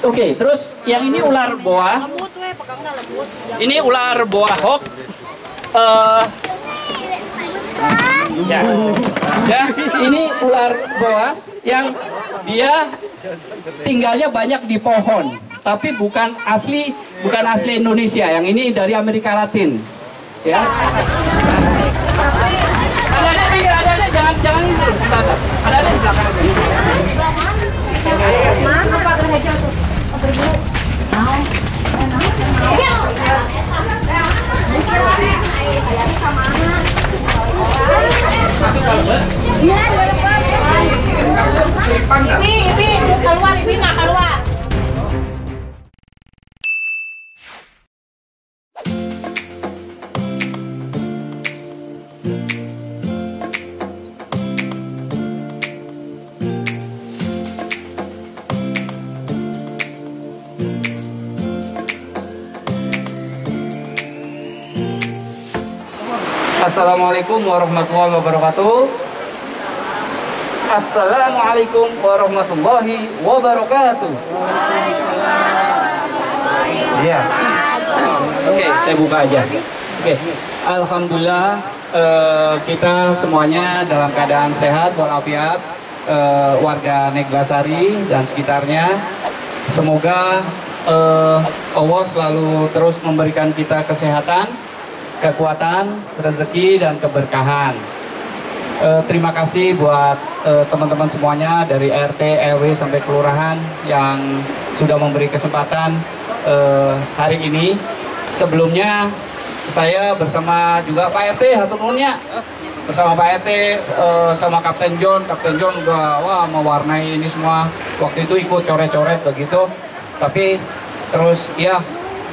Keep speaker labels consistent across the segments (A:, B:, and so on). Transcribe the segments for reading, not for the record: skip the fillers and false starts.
A: Oke, terus yang ini ular boa. Ini ular boa hawk. Ya, ini ular boa yang dia tinggalnya banyak di pohon, tapi bukan asli Indonesia. Yang ini dari Amerika Latin. Ya. Ada jangan ini dulu. Ada di belakang. Mana Pak Gereja tuh? Ini keluar, ini nak keluar. Assalamualaikum warahmatullahi wabarakatuh. Assalamualaikum warahmatullahi wabarakatuh. Iya. Oke, saya buka aja. Oke, alhamdulillah kita semuanya dalam keadaan sehat walafiat, warga Neglasari dan sekitarnya. Semoga Allah selalu terus memberikan kita kesehatan, kekuatan, rezeki, dan keberkahan. Terima kasih buat teman-teman semuanya dari RT, RW sampai kelurahan yang sudah memberi kesempatan hari ini. Sebelumnya saya bersama juga Pak RT, hatur nuhunnya, bersama Pak RT, sama Kapten John udah mewarnai ini semua. Waktu itu ikut coret-coret begitu, tapi terus ya,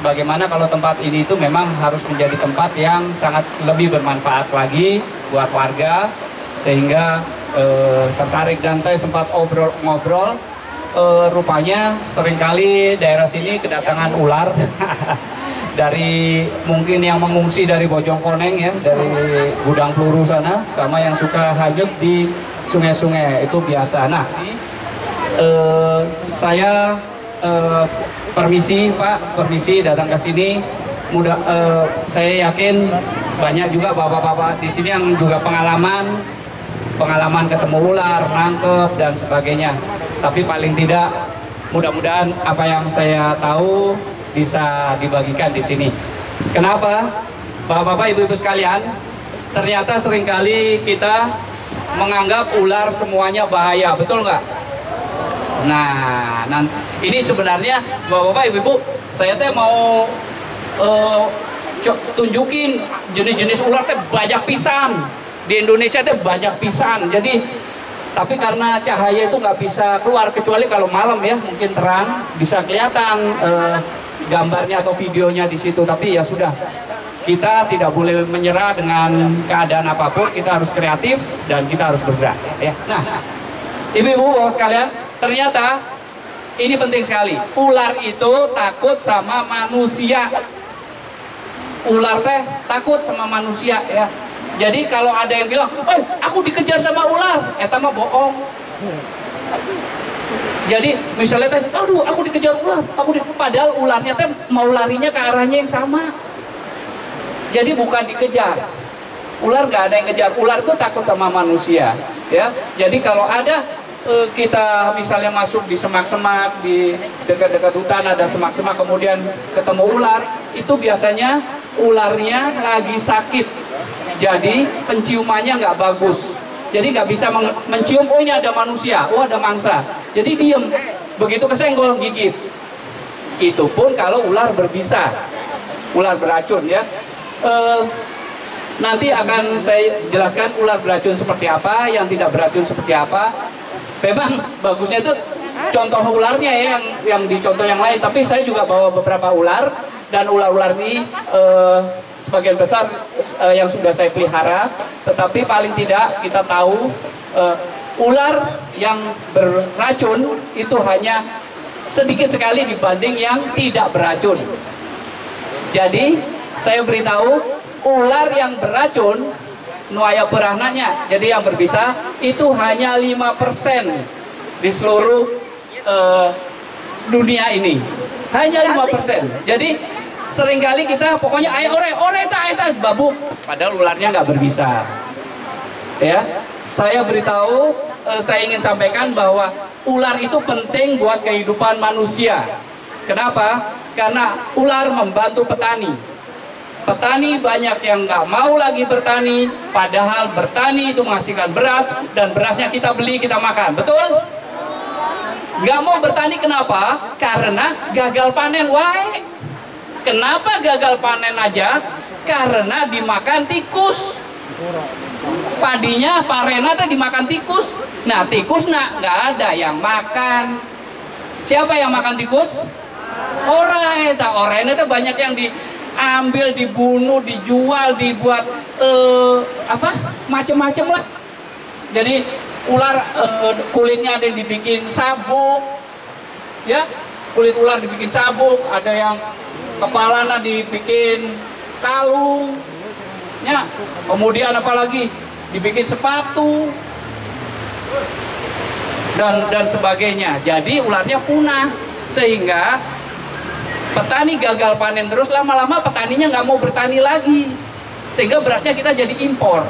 A: bagaimana kalau tempat ini itu memang harus menjadi tempat yang sangat lebih bermanfaat lagi buat warga, sehingga tertarik. Dan saya sempat ngobrol, rupanya seringkali daerah sini kedatangan ular dari mungkin yang mengungsi dari Bojongkoneng ya, dari gudang peluru sana, sama yang suka hanyut di sungai-sungai, itu biasa. Nah, saya permisi Pak, permisi datang ke sini. Saya yakin banyak juga bapak-bapak di sini yang juga pengalaman ketemu ular, nangkep dan sebagainya. Tapi paling tidak, mudah-mudahan apa yang saya tahu bisa dibagikan di sini. Kenapa? Bapak-bapak, ibu-ibu sekalian, ternyata seringkali kita menganggap ular semuanya bahaya, betul nggak? Nah, ini sebenarnya bapak-bapak, ibu-ibu, saya teh mau tunjukin jenis-jenis ular teh banyak pisan. Di Indonesia teh banyak pisan. Jadi, tapi karena cahaya itu nggak bisa keluar, kecuali kalau malam ya, mungkin terang bisa kelihatan gambarnya atau videonya di situ. Tapi ya sudah, kita tidak boleh menyerah dengan keadaan apapun. Kita harus kreatif dan kita harus bergerak. Ya. Nah, ibu-ibu bapak sekalian, ternyata ini penting sekali. Ular itu takut sama manusia. Ular teh takut sama manusia ya. Jadi kalau ada yang bilang, aku dikejar sama ular, eta mah bohong. Jadi misalnya teh, aduh aku dikejar ular, padahal ularnya teh mau larinya ke arahnya yang sama. Jadi bukan dikejar. Ular nggak ada yang kejar. Ular itu takut sama manusia ya. Jadi kalau ada kita misalnya masuk di semak-semak, di dekat-dekat hutan ada semak-semak, kemudian ketemu ular, itu biasanya ularnya lagi sakit, jadi penciumannya nggak bagus, jadi nggak bisa mencium, oh ini ada manusia, oh ada mangsa, jadi diem, begitu kesenggol gigit. Itu pun kalau ular berbisa, ular beracun ya. Nanti akan saya jelaskan ular beracun seperti apa, yang tidak beracun seperti apa. Memang bagusnya itu contoh ularnya ya, yang dicontoh yang lain. Tapi saya juga bawa beberapa ular, dan ular-ular ini sebagian besar yang sudah saya pelihara. Tetapi paling tidak kita tahu ular yang beracun itu hanya sedikit sekali dibanding yang tidak beracun. Jadi saya beritahu, ular yang beracun nuaya perahnanya, jadi yang berbisa itu hanya 5% di seluruh dunia ini. Hanya 5%. Jadi seringkali kita pokoknya ayo ore tak babuk, padahal ularnya nggak berbisa. Ya, saya beritahu, saya ingin sampaikan bahwa ular itu penting buat kehidupan manusia. Kenapa? Karena ular membantu petani. Petani banyak yang nggak mau lagi bertani, padahal bertani itu menghasilkan beras, dan berasnya kita beli, kita makan. Betul? Nggak mau bertani kenapa? Karena gagal panen. Why? Kenapa gagal panen aja? Karena dimakan tikus. Padinya parena tuh dimakan tikus. Nah tikus nggak ada yang makan. Siapa yang makan tikus? Orang itu banyak yang diambil, dibunuh, dijual, dibuat macem-macem lah. Jadi ular kulitnya ada yang dibikin sabuk, ya, kulit ular dibikin sabuk, ada yang kepalanya dibikin kalung, ya, kemudian apalagi dibikin sepatu dan sebagainya. Jadi ularnya punah, sehingga petani gagal panen terus, lama-lama petaninya nggak mau bertani lagi, sehingga berasnya kita jadi impor.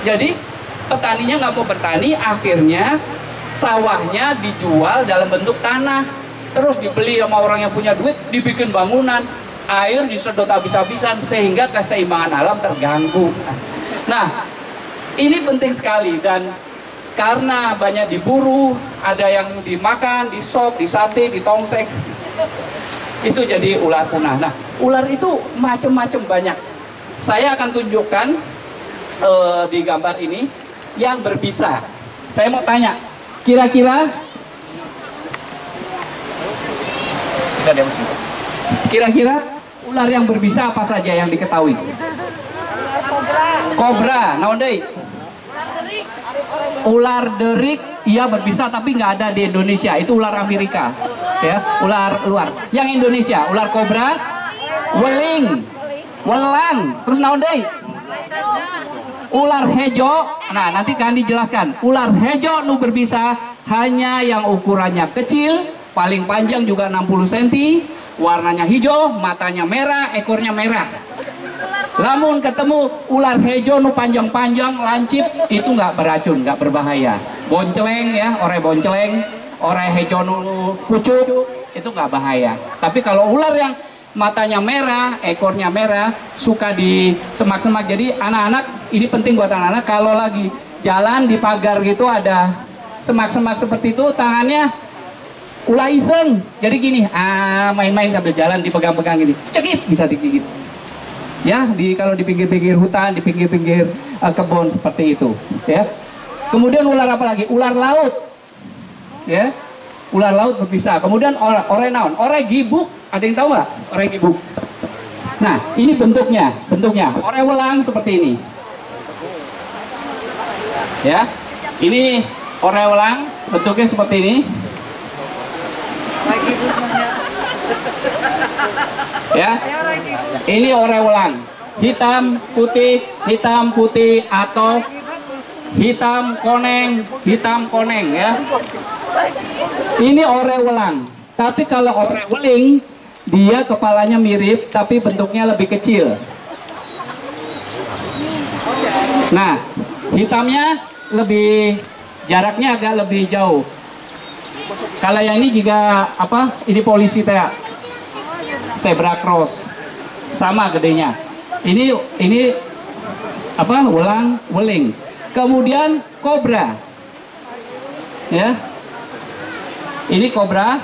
A: Jadi petaninya nggak mau bertani, akhirnya sawahnya dijual dalam bentuk tanah, terus dibeli sama orang yang punya duit, dibikin bangunan, air disedot habis-habisan, sehingga keseimbangan alam terganggu. Nah, ini penting sekali, dan karena banyak diburu, ada yang dimakan, di sop, di sate, di tongseng, itu jadi ular punah. Nah, ular itu macam-macam banyak. Saya akan tunjukkan di gambar ini yang berbisa. Saya mau tanya, kira-kira ular yang berbisa apa saja yang diketahui? Kobra, naon deui? Ular derik, iya berbisa, tapi nggak ada di Indonesia. Itu ular Amerika, ya, ular luar. Yang Indonesia, ular kobra, weling, welang, terus naon deui? Ular hejo. Nah, nanti kan dijelaskan. Ular hejo nu berbisa hanya yang ukurannya kecil, paling panjang juga 60 cm, warnanya hijau, matanya merah, ekornya merah. Lamun ketemu ular hejo nu panjang-panjang, lancip, itu nggak beracun, nggak berbahaya. Bonceleng ya, ore bonceleng, ore hejo nu pucuk, itu nggak bahaya. Tapi kalau ular yang matanya merah, ekornya merah, suka di semak-semak. Jadi anak-anak, ini penting buat anak-anak, kalau lagi jalan di pagar gitu ada semak-semak seperti itu, tangannya ulah iseng. Jadi gini, main-main sambil jalan, dipegang-pegang gini, cekit, bisa digigit. Ya, kalau di pinggir-pinggir hutan, di pinggir-pinggir kebun seperti itu. Ya. Kemudian ular apa lagi? Ular laut. Ya, ular laut berbisa. Kemudian ore naon? Ore gibuk. Ada yang tahu nggak ore gibuk? Nah, ini bentuknya. Ore welang seperti ini. Ya, ini ore welang, bentuknya seperti ini. Ya, ini ore welang, hitam putih atau hitam koneng ya. Ini ore welang. Tapi kalau ore weling, dia kepalanya mirip tapi bentuknya lebih kecil. Nah, hitamnya lebih, jaraknya agak lebih jauh. Kalau yang ini juga apa? Ini polisi teh, zebra cross, sama gedenya. Ini apa? Weling. Kemudian kobra, ya. Ini kobra.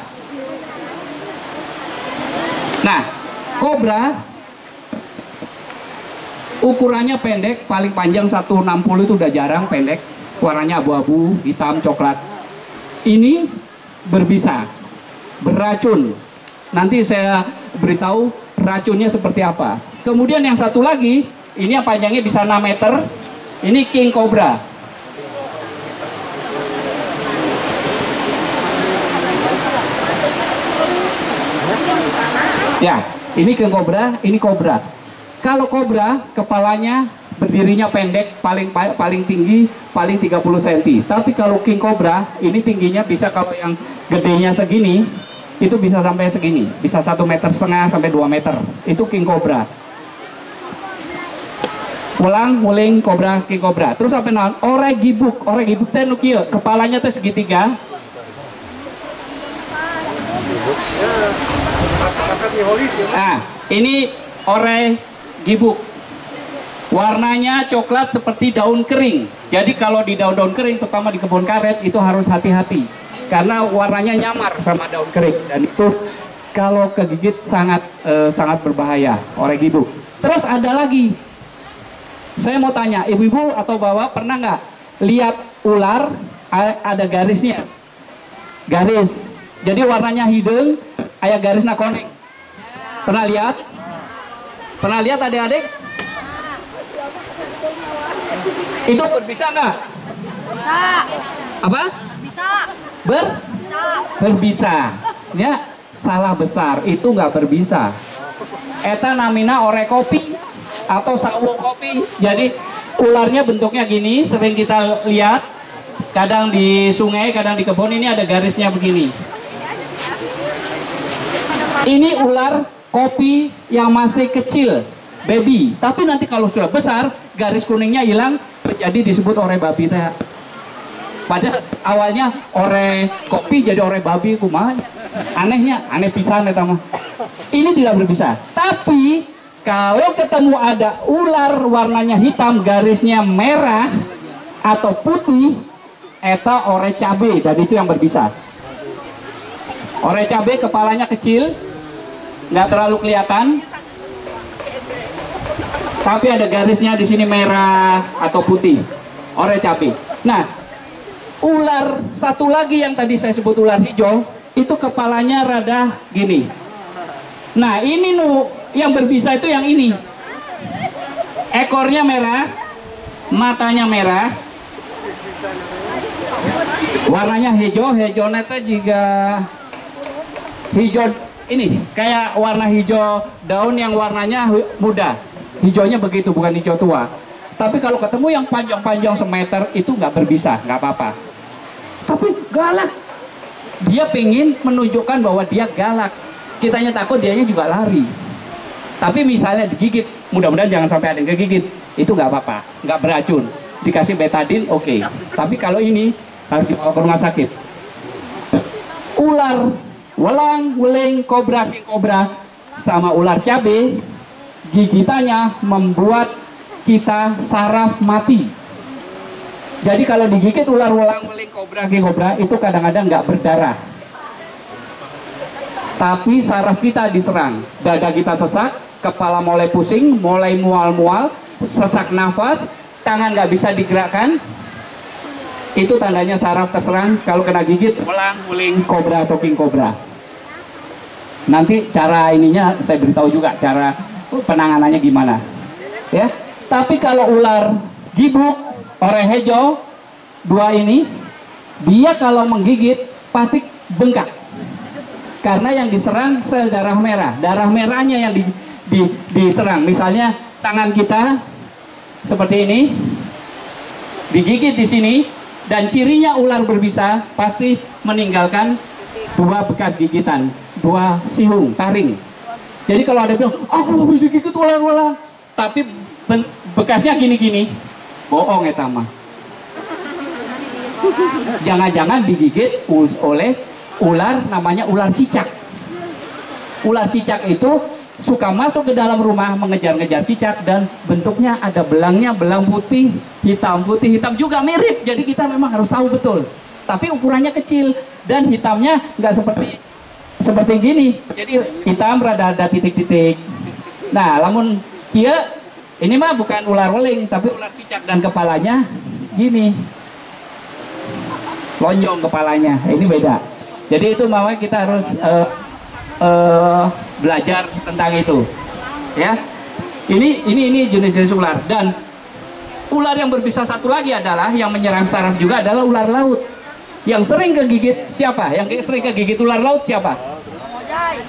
A: Nah, kobra ukurannya pendek, paling panjang 160, itu udah jarang, pendek, warnanya abu-abu, hitam, coklat. Ini berbisa, beracun. Nanti saya beritahu racunnya seperti apa. Kemudian yang satu lagi, ini yang panjangnya bisa 6 meter. Ini king cobra. Ya, ini king cobra, ini kobra. Kalau kobra kepalanya berdirinya pendek, paling tinggi paling 30 cm. Tapi kalau king cobra ini tingginya bisa, kalau yang gedenya segini itu bisa sampai segini, bisa 1,5 meter sampai 2 meter. Itu king cobra. Ulang, muling, kobra, king cobra. Terus apa namanya? Orek gibuk teh nu kieu, kepalanya teh segitiga. Nah, ini orek gibuk. Warnanya coklat seperti daun kering. Jadi kalau di daun-daun kering, terutama di kebun karet, itu harus hati-hati karena warnanya nyamar sama daun kering, dan itu kalau kegigit sangat berbahaya. Orek gibuk. Terus ada lagi. Saya mau tanya, ibu-ibu atau bapak pernah nggak lihat ular ada garisnya? Garis. Jadi warnanya hidung, aya garis koneng. Pernah lihat? Pernah lihat adik-adik? Itu berbisa nggak?
B: Bisa.
A: Apa?
B: Bisa.
A: Berbisa. Ya, salah besar. Itu nggak berbisa. Eta namina orek kopi atau sawo kopi. Jadi ularnya bentuknya gini, sering kita lihat kadang di sungai, kadang di kebun. Ini ada garisnya begini. Ini ular kopi yang masih kecil, baby. Tapi nanti kalau sudah besar, garis kuningnya hilang, menjadi disebut orek babi teh. Pada awalnya orek kopi jadi orek babi, kumaha? Anehnya, aneh pisan eta mah. Ini tidak berbisa. Tapi kalau ketemu ada ular warnanya hitam, garisnya merah atau putih, eta orek cabe, dan itu yang berbisa. Orek cabe kepalanya kecil, nggak terlalu kelihatan, tapi ada garisnya di sini merah atau putih, orek cabe. Nah, ular satu lagi yang tadi saya sebut ular hijau, itu kepalanya rada gini. Nah, ini yang berbisa itu yang ini. Ekornya merah, matanya merah, warnanya hijau. Hijau neta juga hijau ini, kayak warna hijau daun yang warnanya muda. Hijaunya begitu, bukan hijau tua. Tapi kalau ketemu yang panjang-panjang semeter, itu nggak berbisa, nggak apa-apa. Tapi galak. Dia pengen menunjukkan bahwa dia galak. Kitanya takut, dianya juga lari. Tapi misalnya digigit, mudah-mudahan jangan sampai ada yang kegigit, itu nggak apa-apa, nggak beracun. Dikasih betadine, oke. Tapi kalau ini harus dibawa ke rumah sakit. Ular welang, weling, kobra, king kobra, sama ular cabe, gigitannya membuat kita saraf mati. Jadi kalau digigit ular welang, weling, kobra, king kobra, itu kadang-kadang nggak berdarah. Tapi saraf kita diserang, dada kita sesak, kepala mulai pusing, mulai mual-mual, sesak nafas, tangan nggak bisa digerakkan. Itu tandanya saraf terserang. Kalau kena gigit welang, weling, kobra atau king kobra. Nanti cara ininya saya beritahu juga, cara penanganannya gimana. Ya. Tapi kalau ular gibuk, orek hijau, dua ini, dia kalau menggigit pasti bengkak. Karena yang diserang sel darah merah. Darah merahnya yang diserang. Misalnya tangan kita seperti ini, digigit di sini, dan cirinya ular berbisa pasti meninggalkan dua bekas gigitan, dua siung, taring. Jadi kalau ada bilang, aku bisa gigit ular-ular, tapi bekasnya gini-gini, bohong ya mah. Jangan-jangan digigit oleh ular namanya ular cicak. Ular cicak itu suka masuk ke dalam rumah mengejar-ngejar cicak, dan bentuknya ada belangnya, belang putih, hitam juga mirip. Jadi kita memang harus tahu betul. Tapi ukurannya kecil dan hitamnya nggak seperti gini. Jadi hitam rada ada titik-titik. Nah, lamun kia ini mah bukan ular weling tapi ular cicak, dan kepalanya gini. Lonjong kepalanya. Ini beda. Jadi itu makanya kita harus belajar tentang itu, ya. Ini jenis-jenis ular. Dan ular yang berbisa satu lagi adalah yang menyerang saraf juga adalah ular laut. Yang sering kegigit siapa? Yang sering kegigit ular laut siapa?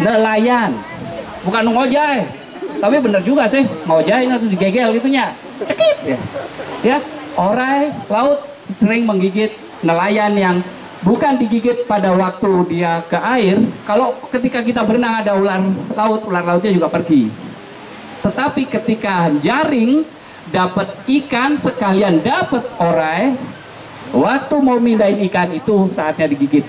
A: Nelayan. Bukan ngojay. Tapi bener juga sih, ngojay terus digegel gitunya. cekit ya. Orai laut sering menggigit nelayan yang bukan digigit pada waktu dia ke air. Kalau ketika kita berenang ada ular lautnya juga pergi. Tetapi ketika jaring dapat ikan sekalian dapat orai, waktu mau mindahin ikan itu saatnya digigit.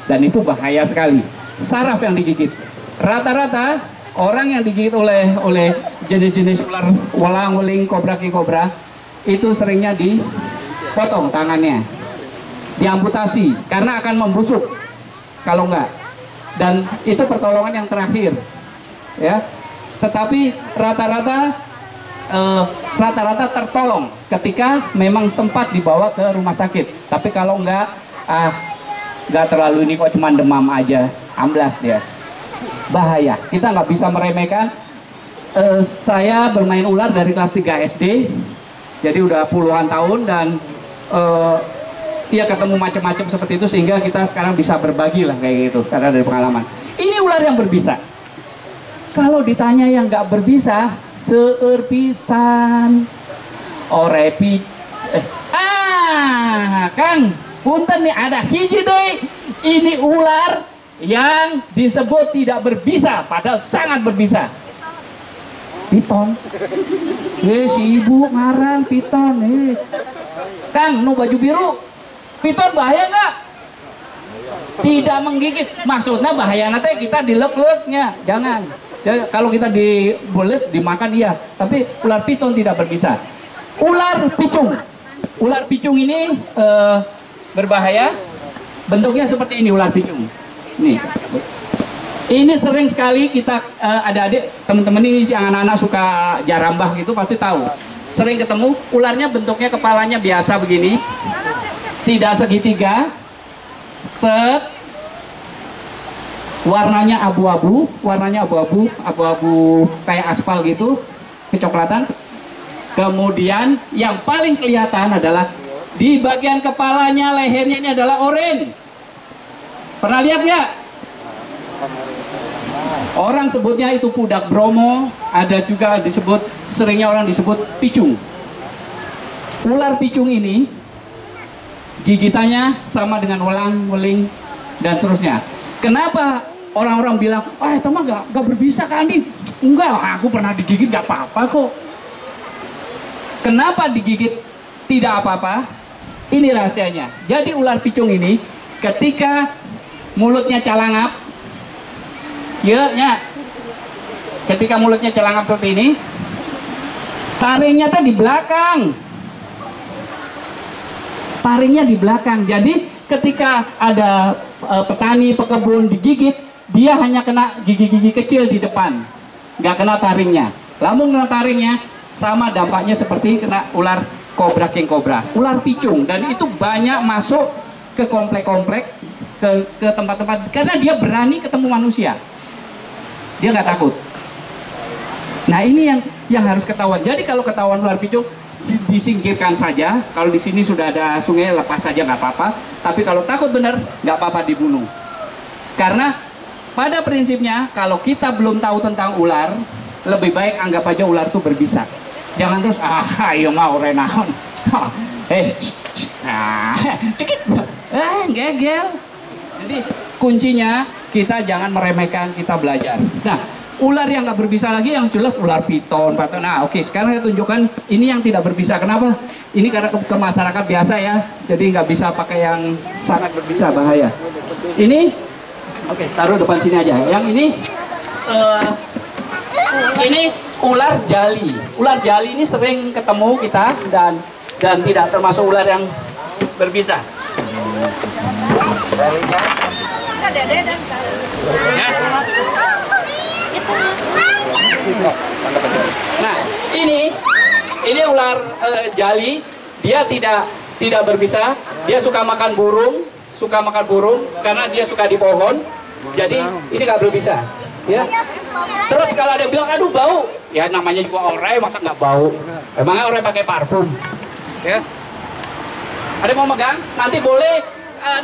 A: Dan itu bahaya sekali. Saraf yang digigit. Rata-rata orang yang digigit oleh jenis-jenis ular walang, weling, kobra, kobra itu seringnya dipotong tangannya, diamputasi karena akan membusuk kalau enggak. Dan itu pertolongan yang terakhir, ya. Tetapi rata-rata tertolong ketika memang sempat dibawa ke rumah sakit. Tapi kalau enggak, terlalu ini kok cuma demam aja, amblas dia. Bahaya, kita nggak bisa meremehkan. Saya bermain ular dari kelas 3 SD, jadi udah puluhan tahun dan ya ketemu macam-macam seperti itu sehingga kita sekarang bisa berbagi lah kayak gitu karena dari pengalaman. Ini ular yang berbisa. Kalau ditanya yang nggak berbisa, seueur pisan. Orepi, Kang, punten nih ada hiji deui. Ini ular yang disebut tidak berbisa, padahal sangat berbisa. Piton. Si ibu ngarang piton. Kang, nu baju biru, piton bahaya nggak? Tidak menggigit. Maksudnya bahaya nanti kita dilek-leknya, jangan. Kalau kita dibulet, dimakan iya. Tapi ular piton tidak berbisa. Ular picung. Ular picung ini berbahaya. Bentuknya seperti ini ular picung. Nih. Ini sering sekali kita adik-adik, teman-teman ini yang anak-anak suka jarambah gitu pasti tahu. Sering ketemu ularnya bentuknya kepalanya biasa begini. Tidak segitiga. Set. Warnanya abu-abu kayak aspal gitu, kecoklatan. Kemudian yang paling kelihatan adalah di bagian kepalanya, lehernya ini adalah oranye. Pernah lihat nggak? Orang sebutnya itu pudak Bromo, ada juga disebut, seringnya orang disebut picung. Ular picung ini gigitannya sama dengan welang, weling, dan seterusnya. Kenapa orang-orang bilang, itu mah gak berbisa kan Andi? Enggak, aku pernah digigit gak apa-apa kok. Kenapa digigit tidak apa-apa? Ini rahasianya. Jadi ular picung ini ketika mulutnya calangap, ketika mulutnya calangap seperti ini, taringnya tuh di belakang. Taringnya di belakang. Jadi ketika ada petani, pekebun digigit, dia hanya kena gigi-gigi kecil di depan, nggak kena taringnya. Lamun kena taringnya, sama dampaknya seperti kena ular kobra, king kobra, ular picung. Dan itu banyak masuk ke komplek-komplek, ke tempat-tempat, karena dia berani ketemu manusia. Dia nggak takut. Nah ini yang harus ketahuan. Jadi kalau ketahuan ular picung, disingkirkan saja. Kalau di sini sudah ada sungai, lepas saja nggak apa-apa. Tapi kalau takut benar, nggak apa-apa dibunuh. Karena pada prinsipnya kalau kita belum tahu tentang ular, lebih baik anggap aja ular itu berbisa. Jangan terus ayo mau renaon. Cekit. Gegel. Jadi kuncinya kita jangan meremehkan, kita belajar. Nah, ular yang nggak berbisa lagi yang jelas ular piton. Nah, oke, sekarang saya tunjukkan ini yang tidak berbisa. Kenapa? Ini karena ke masyarakat biasa ya, jadi nggak bisa pakai yang sangat berbisa, bahaya. Ini, oke, taruh depan sini aja. Yang ini ular jali. Ular jali ini sering ketemu kita dan tidak termasuk ular yang berbisa. Nah, ini ular jali, dia tidak berbisa, dia suka makan burung karena dia suka di pohon. Jadi ini nggak berbisa, ya. Terus kalau ada yang bilang, aduh bau, ya namanya juga orai, masa nggak bau? Emangnya orai pakai parfum? Ya. Ada yang mau megang? Nanti boleh,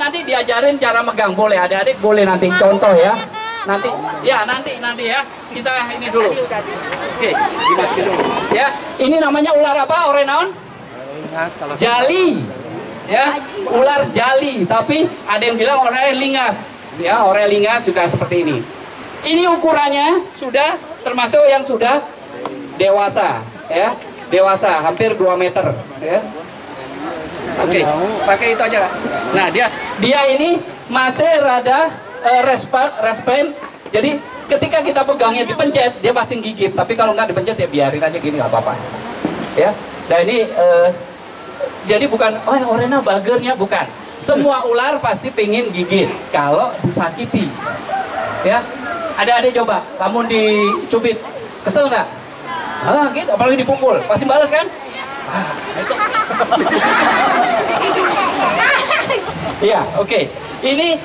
A: nanti diajarin cara megang, boleh. Adik-adik boleh nanti contoh ya. Nanti ya. Kita ini dulu. Oke, dimasukin dulu. Ya, ini namanya ular apa? Orenaon? Jali. Ya, ular jali. Tapi ada yang bilang ular lingas. Ya, ular lingas juga seperti ini. Ini ukurannya sudah termasuk yang sudah dewasa. Ya, dewasa, hampir 2 meter. Ya. Oke, pakai itu aja. Nah, dia ini masih rada respon. Jadi ketika kita pegangnya dipencet, dia pasti gigit. Tapi kalau nggak dipencet ya biarin aja gini, nggak apa-apa. Ya, dan ini jadi bukan orena bagernya, bukan. Semua ular pasti pengen gigit kalau disakiti. Ya, adik-adik coba, kamu dicubit, kesel nggak? Gitu, apalagi dipukul, pasti balas kan? Itu. Iya, oke. Ini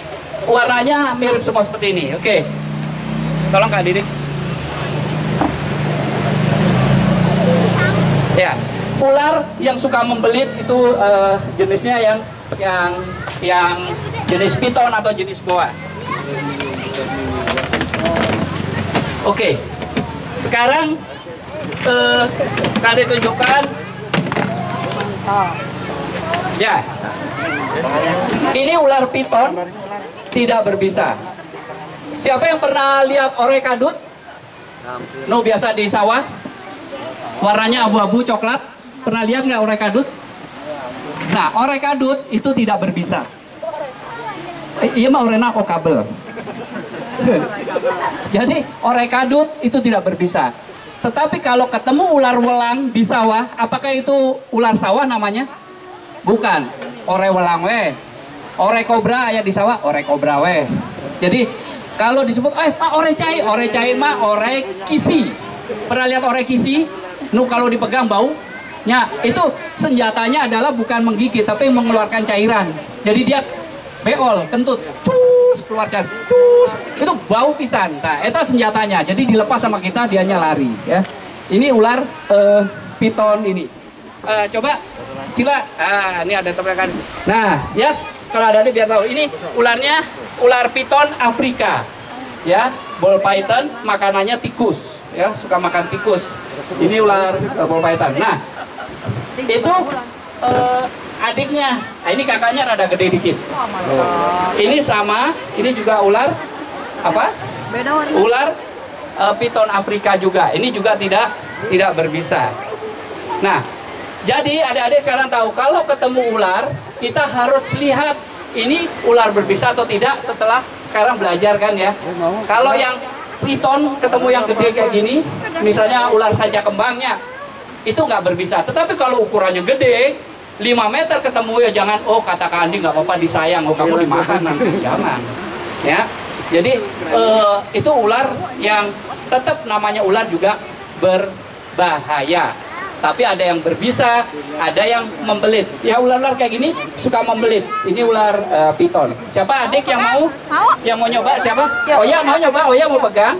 A: warnanya mirip semua seperti ini. Oke. Tolong Kak Didi. Ya, ular yang suka membelit itu jenisnya yang jenis piton atau jenis boa. Oke. Sekarang Kak Didi tunjukkan. Ya, ini ular piton tidak berbisa. Siapa yang pernah lihat orek kadut? Biasa di sawah, warnanya abu-abu coklat. Pernah lihat nggak orek kadut? Nah, orek kadut itu tidak berbisa. Iya mah orena kok kabel. Jadi orek kadut itu tidak berbisa. Tetapi kalau ketemu ular welang di sawah, apakah itu ular sawah namanya? Bukan. Ore welang we. Ore kobra aya di sawah, ore kobra we. Jadi kalau disebut Pak ore cai mah ore kisi. Pernah lihat ore kisi? Kalau dipegang baunya itu senjatanya adalah bukan menggigit tapi mengeluarkan cairan. Jadi dia beol, kentut, cus keluar cairan, cus. Itu bau pisan. Nah, itu senjatanya. Jadi dilepas sama kita dianya lari ya. Ini ular piton ini. Coba Cila, ini ada tebakan. Nah, ya, kalau ada biar tahu. Ini ularnya ular piton Afrika, ya, ball python, makanannya tikus, ya, suka makan tikus. Ini ular ball python. Nah, itu adiknya. Nah, ini kakaknya rada gede dikit. Ini sama, ini juga ular apa? Ular piton Afrika juga. Ini juga tidak berbisa. Nah, jadi adik-adik sekarang tahu kalau ketemu ular kita harus lihat ini ular berbisa atau tidak setelah sekarang belajar kan ya. Kalau yang piton ketemu yang gede kayak gini, misalnya ular saja kembangnya, itu nggak berbisa. Tetapi kalau ukurannya gede, 5 meter ketemu ya jangan kata Kak Andi nggak apa-apa disayang, kamu dimakan nanti, jangan. Ya, jadi itu ular yang tetap namanya ular juga berbahaya. Tapi ada yang berbisa, ada yang membelit. Ya ular-ular kayak gini suka membelit. Ini ular piton. Siapa adik yang mau? Yang mau nyoba siapa? Oya mau nyoba? Oya mau pegang?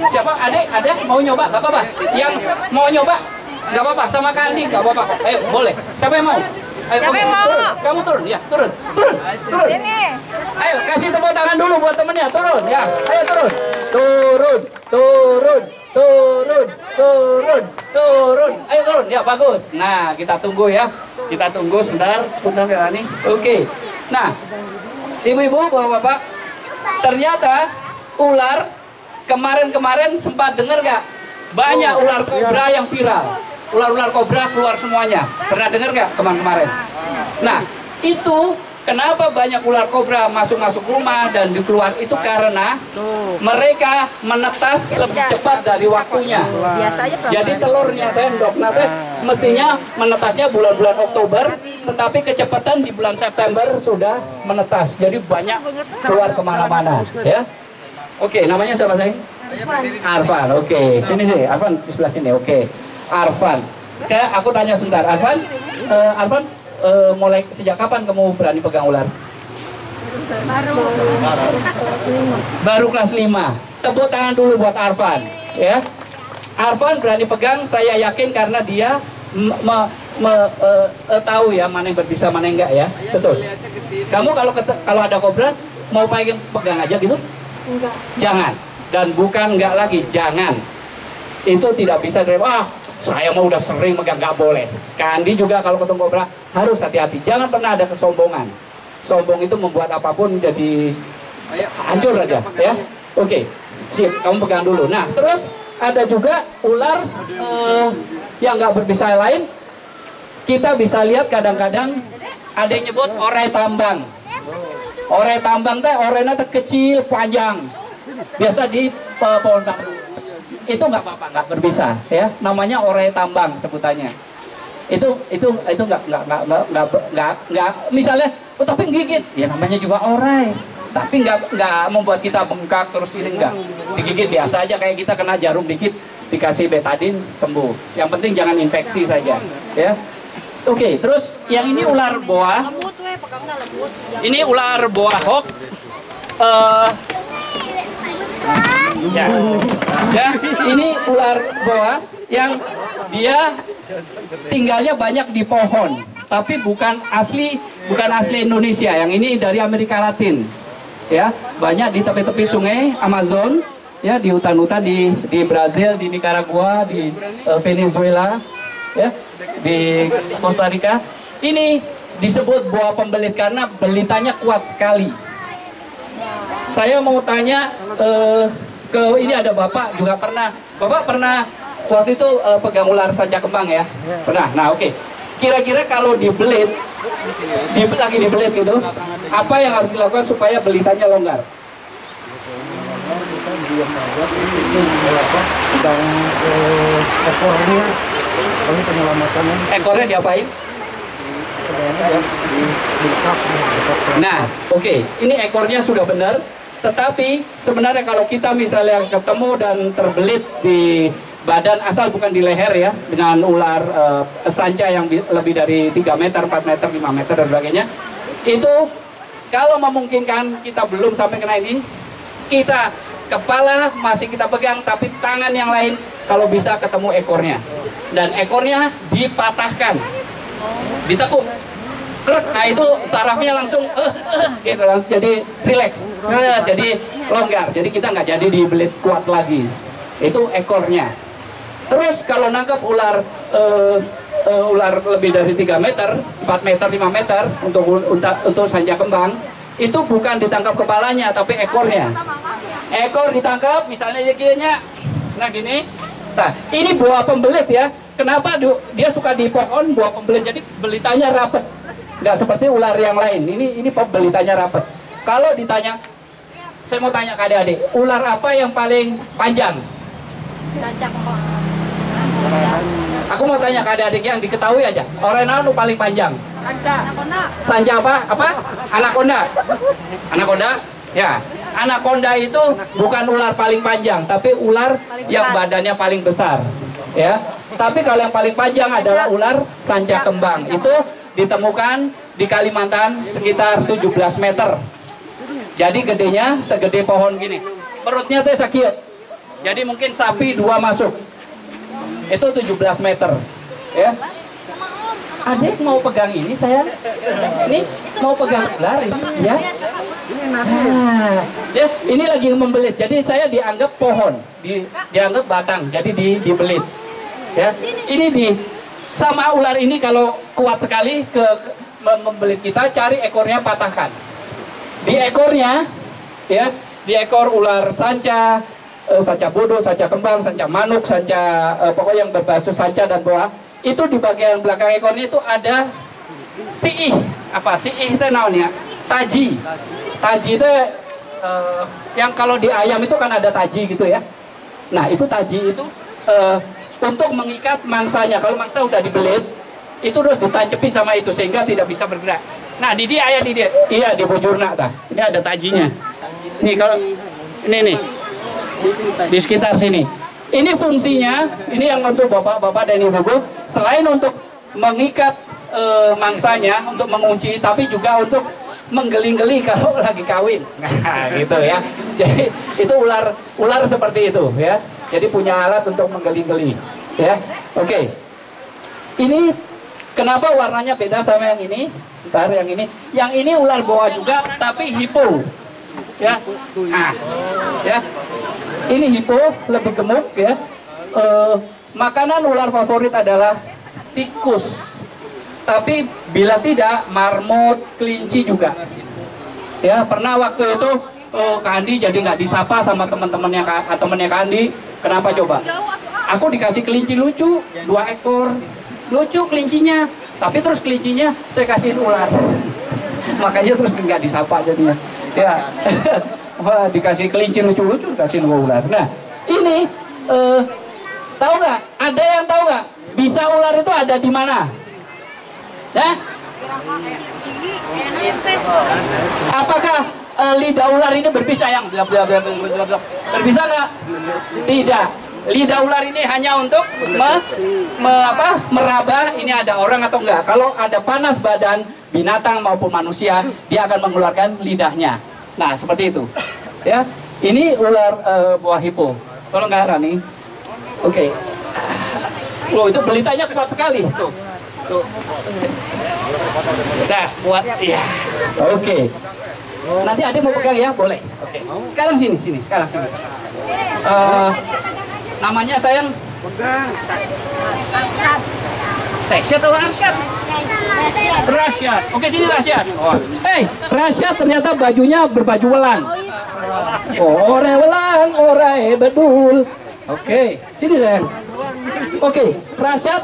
A: Siapa adik mau nyoba? Gak apa-apa. Yang mau nyoba? Gak apa-apa. Sama Kak Andi gak apa-apa. Ayo boleh. Siapa yang mau? Ayo, siapa yang mau? Turun. Kamu turun ya, turun. Ayo kasih tepuk tangan dulu buat temennya. Turun ya. Ayo turun. Turun. Ayo turun. Ya bagus. Nah, kita tunggu ya. Kita tunggu sebentar ya nih. Oke. Nah, ibu-ibu, bapak-bapak, ternyata ular kemarin sempat dengar nggak? Banyak ular kobra yang viral. Ular-ular kobra keluar semuanya. Pernah dengar nggak kemarin? Nah, itu kenapa banyak ular kobra masuk rumah dan keluar itu karena mereka menetas lebih cepat dari waktunya. Jadi telurnya mestinya menetasnya bulan-bulan Oktober, tetapi kecepatan di bulan September sudah menetas. Jadi banyak keluar kemana-mana. Ya. Oke, namanya siapa sayang? Arfan. Oke, sini sih. Arfan di sebelah sini. Oke, Arfan. Aku tanya sebentar, Arfan. Mulai sejak kapan kamu berani pegang ular? Baru kelas 5. Tepuk tangan dulu buat Arfan, ya. Arfan berani pegang, saya yakin karena dia tahu ya mana yang berbisa, mana yang enggak ya. Betul. Kamu kalau ada kobra mau pegang aja gitu?
B: Enggak.
A: Jangan. Dan bukan enggak lagi, jangan. Itu tidak bisa dari, saya mau udah sering megang, nggak boleh. Kandi juga kalau ketemu kobra harus hati-hati. Jangan pernah ada kesombongan. Sombong itu membuat apapun jadi hancur aja, ya. Oke, sip. Kamu pegang dulu. Nah, terus ada juga ular yang nggak berbisa lain. Kita bisa lihat kadang-kadang ada yang nyebut orai tambang. Orai tambang teh orangnya kecil, panjang. Biasa di pohon bambu. Itu nggak apa-apa, nggak berbisa, ya. Namanya orai tambang sebutannya. Itu nggak misalnya, tapi gigit, ya namanya juga orai. Tapi nggak membuat kita bengkak terus ini enggak. Digigit biasa aja kayak kita kena jarum dikit, dikasih betadin sembuh. Yang penting jangan infeksi saja, ya. Oke, terus yang ini ular boa. Ini ular boa hawk. Ya, ini ular boa yang dia tinggalnya banyak di pohon, tapi bukan asli Indonesia. Yang ini dari Amerika Latin, ya, banyak di tepi-tepi sungai Amazon, ya, di hutan-hutan di Brazil, di Nicaragua, di Venezuela, ya, di Costa Rica. Ini disebut boa pembelit karena belitanya kuat sekali. Saya mau tanya ini ada Bapak juga Bapak pernah waktu itu pegang ular sanca kembang, ya? Pernah. Nah, oke. Kira-kira kalau dibelit gitu, apa yang harus dilakukan supaya belitanya longgar? Ekornya diapain? Nah, oke. Ini ekornya sudah benar. Tetapi sebenarnya kalau kita misalnya ketemu dan terbelit di badan, asal bukan di leher, ya, dengan ular sanca yang lebih dari 3 meter, 4 meter, 5 meter dan sebagainya, itu kalau memungkinkan kita belum sampai kena ini, kita kepala masih kita pegang, tapi tangan yang lain kalau bisa ketemu ekornya, dan ekornya dipatahkan, ditekuk. Nah, itu sarafnya langsung gitu, jadi rileks, jadi longgar, jadi kita nggak jadi dibelit kuat lagi. Itu ekornya. Terus kalau nangkep ular lebih dari 3 meter, 4 meter, 5 meter untuk sanca kembang, itu bukan ditangkap kepalanya tapi ekornya. Ekor ditangkap, misalnya giginya, nah gini. Nah, ini boa pembelit, ya. Kenapa dia suka di pohon boa pembelit? Jadi belitanya rapet. Nggak seperti ular yang lain. Ini belitanya rapet. Kalau ditanya, saya mau tanya ke adik-adik, ular apa yang paling panjang? Aku mau tanya ke adik-adik yang diketahui aja. Orang anu paling panjang? Sanca apa? Anaconda. Anaconda? Ya. Anaconda itu bukan ular paling panjang, tapi ular yang badannya paling besar. Ya. Tapi kalau yang paling panjang adalah ular sanca kembang. Itu ditemukan di Kalimantan sekitar 17 meter. Jadi gedenya segede pohon gini. Perutnya tuh sakit. Jadi mungkin sapi 2 masuk. Itu 17 meter. Ya. Adik mau pegang ini, saya ini mau pegang ular ini, ya. Nah, ya, ini lagi membelit. Jadi saya dianggap pohon, dianggap batang. Jadi dibelit. Ya. Ini sama ular ini kalau kuat sekali membelit kita, cari ekornya, patahkan. Di ekornya, ya, di ekor ular sanca, sanca bodo, sanca kembang, sanca manuk, sanca pokoknya yang berbasis sanca dan boa, itu di bagian belakang ekornya itu ada siih. Apa siih itu namanya? Taji. Taji itu yang kalau di ayam itu kan ada taji gitu, ya. Nah, itu taji itu untuk mengikat mangsanya. Kalau mangsa udah dibelit, itu terus ditancepin sama itu sehingga tidak bisa bergerak. Nah, di dia ayah di dia. Iya, di bujurna tah. Ini ada tajinya. Nih kalau ini nih. Di sekitar sini. Ini fungsinya, ini yang untuk bapak-bapak dan ibu-ibu, selain untuk mengikat mangsanya, untuk mengunci, tapi juga untuk menggeling-geli kalau lagi kawin. Nah, gitu, ya. Jadi itu ular seperti itu, ya. Jadi punya alat untuk menggeling-geli, ya. Oke. Ini kenapa warnanya beda sama yang ini? Bentar, yang ini. Yang ini ular boa juga, tapi hipo. ya. Nah, ya. Ini hipo lebih gemuk ya. Makanan ular favorit adalah tikus. Tapi bila tidak, marmut, kelinci juga. Ya, pernah waktu itu Kandi jadi nggak disapa sama teman-temannya Kandi. Kenapa coba? Aku dikasih kelinci lucu, 2 ekor. Lucu kelincinya, tapi terus kelincinya saya kasihin ular. Makanya terus nggak disapa jadinya. Ya, wah, dikasih kelinci lucu-lucu, dikasih ular. Nah, ini tahu nggak? Ada yang tahu nggak? Bisa ular itu ada di mana? Ya? Apakah lidah ular ini berbisa yang berbisa nggak? Tidak. Lidah ular ini hanya untuk meraba ini ada orang atau enggak. Kalau ada panas badan binatang maupun manusia, dia akan mengeluarkan lidahnya. Nah, seperti itu. Ya, ini ular buah hipo. Tolong nggak Rani? Oke. Loh, itu belitanya kuat sekali. Tuh. Nah, kuat. Iya. Oke. Nanti Ade mau pegang ya, boleh. Oke. Sekarang sini. Sekarang sini. Namanya sayang? Rasyad atau Arsyad? Rasyad. Oke, sini Rasyad. Hey, Rasyad ternyata bajunya berbaju welang. Ore welang, ore bedul. Oke, sini sayang. Oke, Rasyad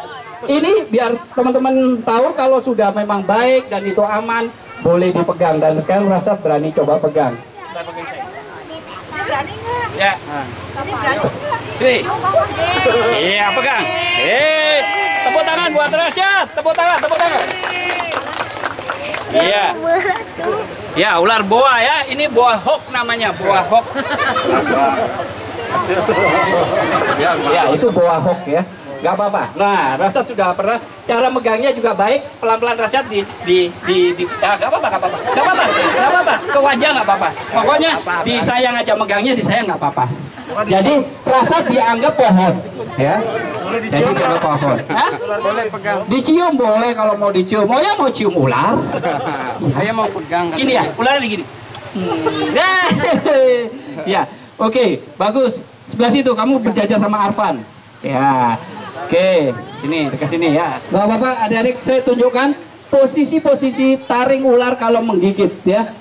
A: ini biar teman-teman tahu kalau sudah memang baik dan itu aman, boleh dipegang. Dan sekarang Rasyad berani coba pegang.
B: Berani nggak?
A: Ya. Sini. Iya, pegang. Tepuk tangan buat Rasyad. Tepuk tangan. Iya. Ya, ular boa ya. Ini boa hawk namanya, boa hawk. Ya, itu boa hawk ya. Gak apa-apa. Nah, Rasyad sudah pernah. Cara megangnya juga baik. Pelan-pelan Rasyad gak apa-apa. Ke wajah gak apa-apa. Pokoknya disayang aja, megangnya disayang gak apa-apa. Jadi Rasyad dianggap pohon, ya. Jadi dianggap pohon.
C: Boleh pegang.
A: Dicium boleh kalau mau dicium. Maunya mau cium ular.
C: Saya mau pegang.
A: Gini ya, ularnya gini. Ya, oke, bagus. Sebelah situ kamu berjajar sama Arfan. Ya. Oke, sini, dekat sini ya. Bapak-bapak, adik-adik, saya tunjukkan posisi-posisi taring ular kalau menggigit ya.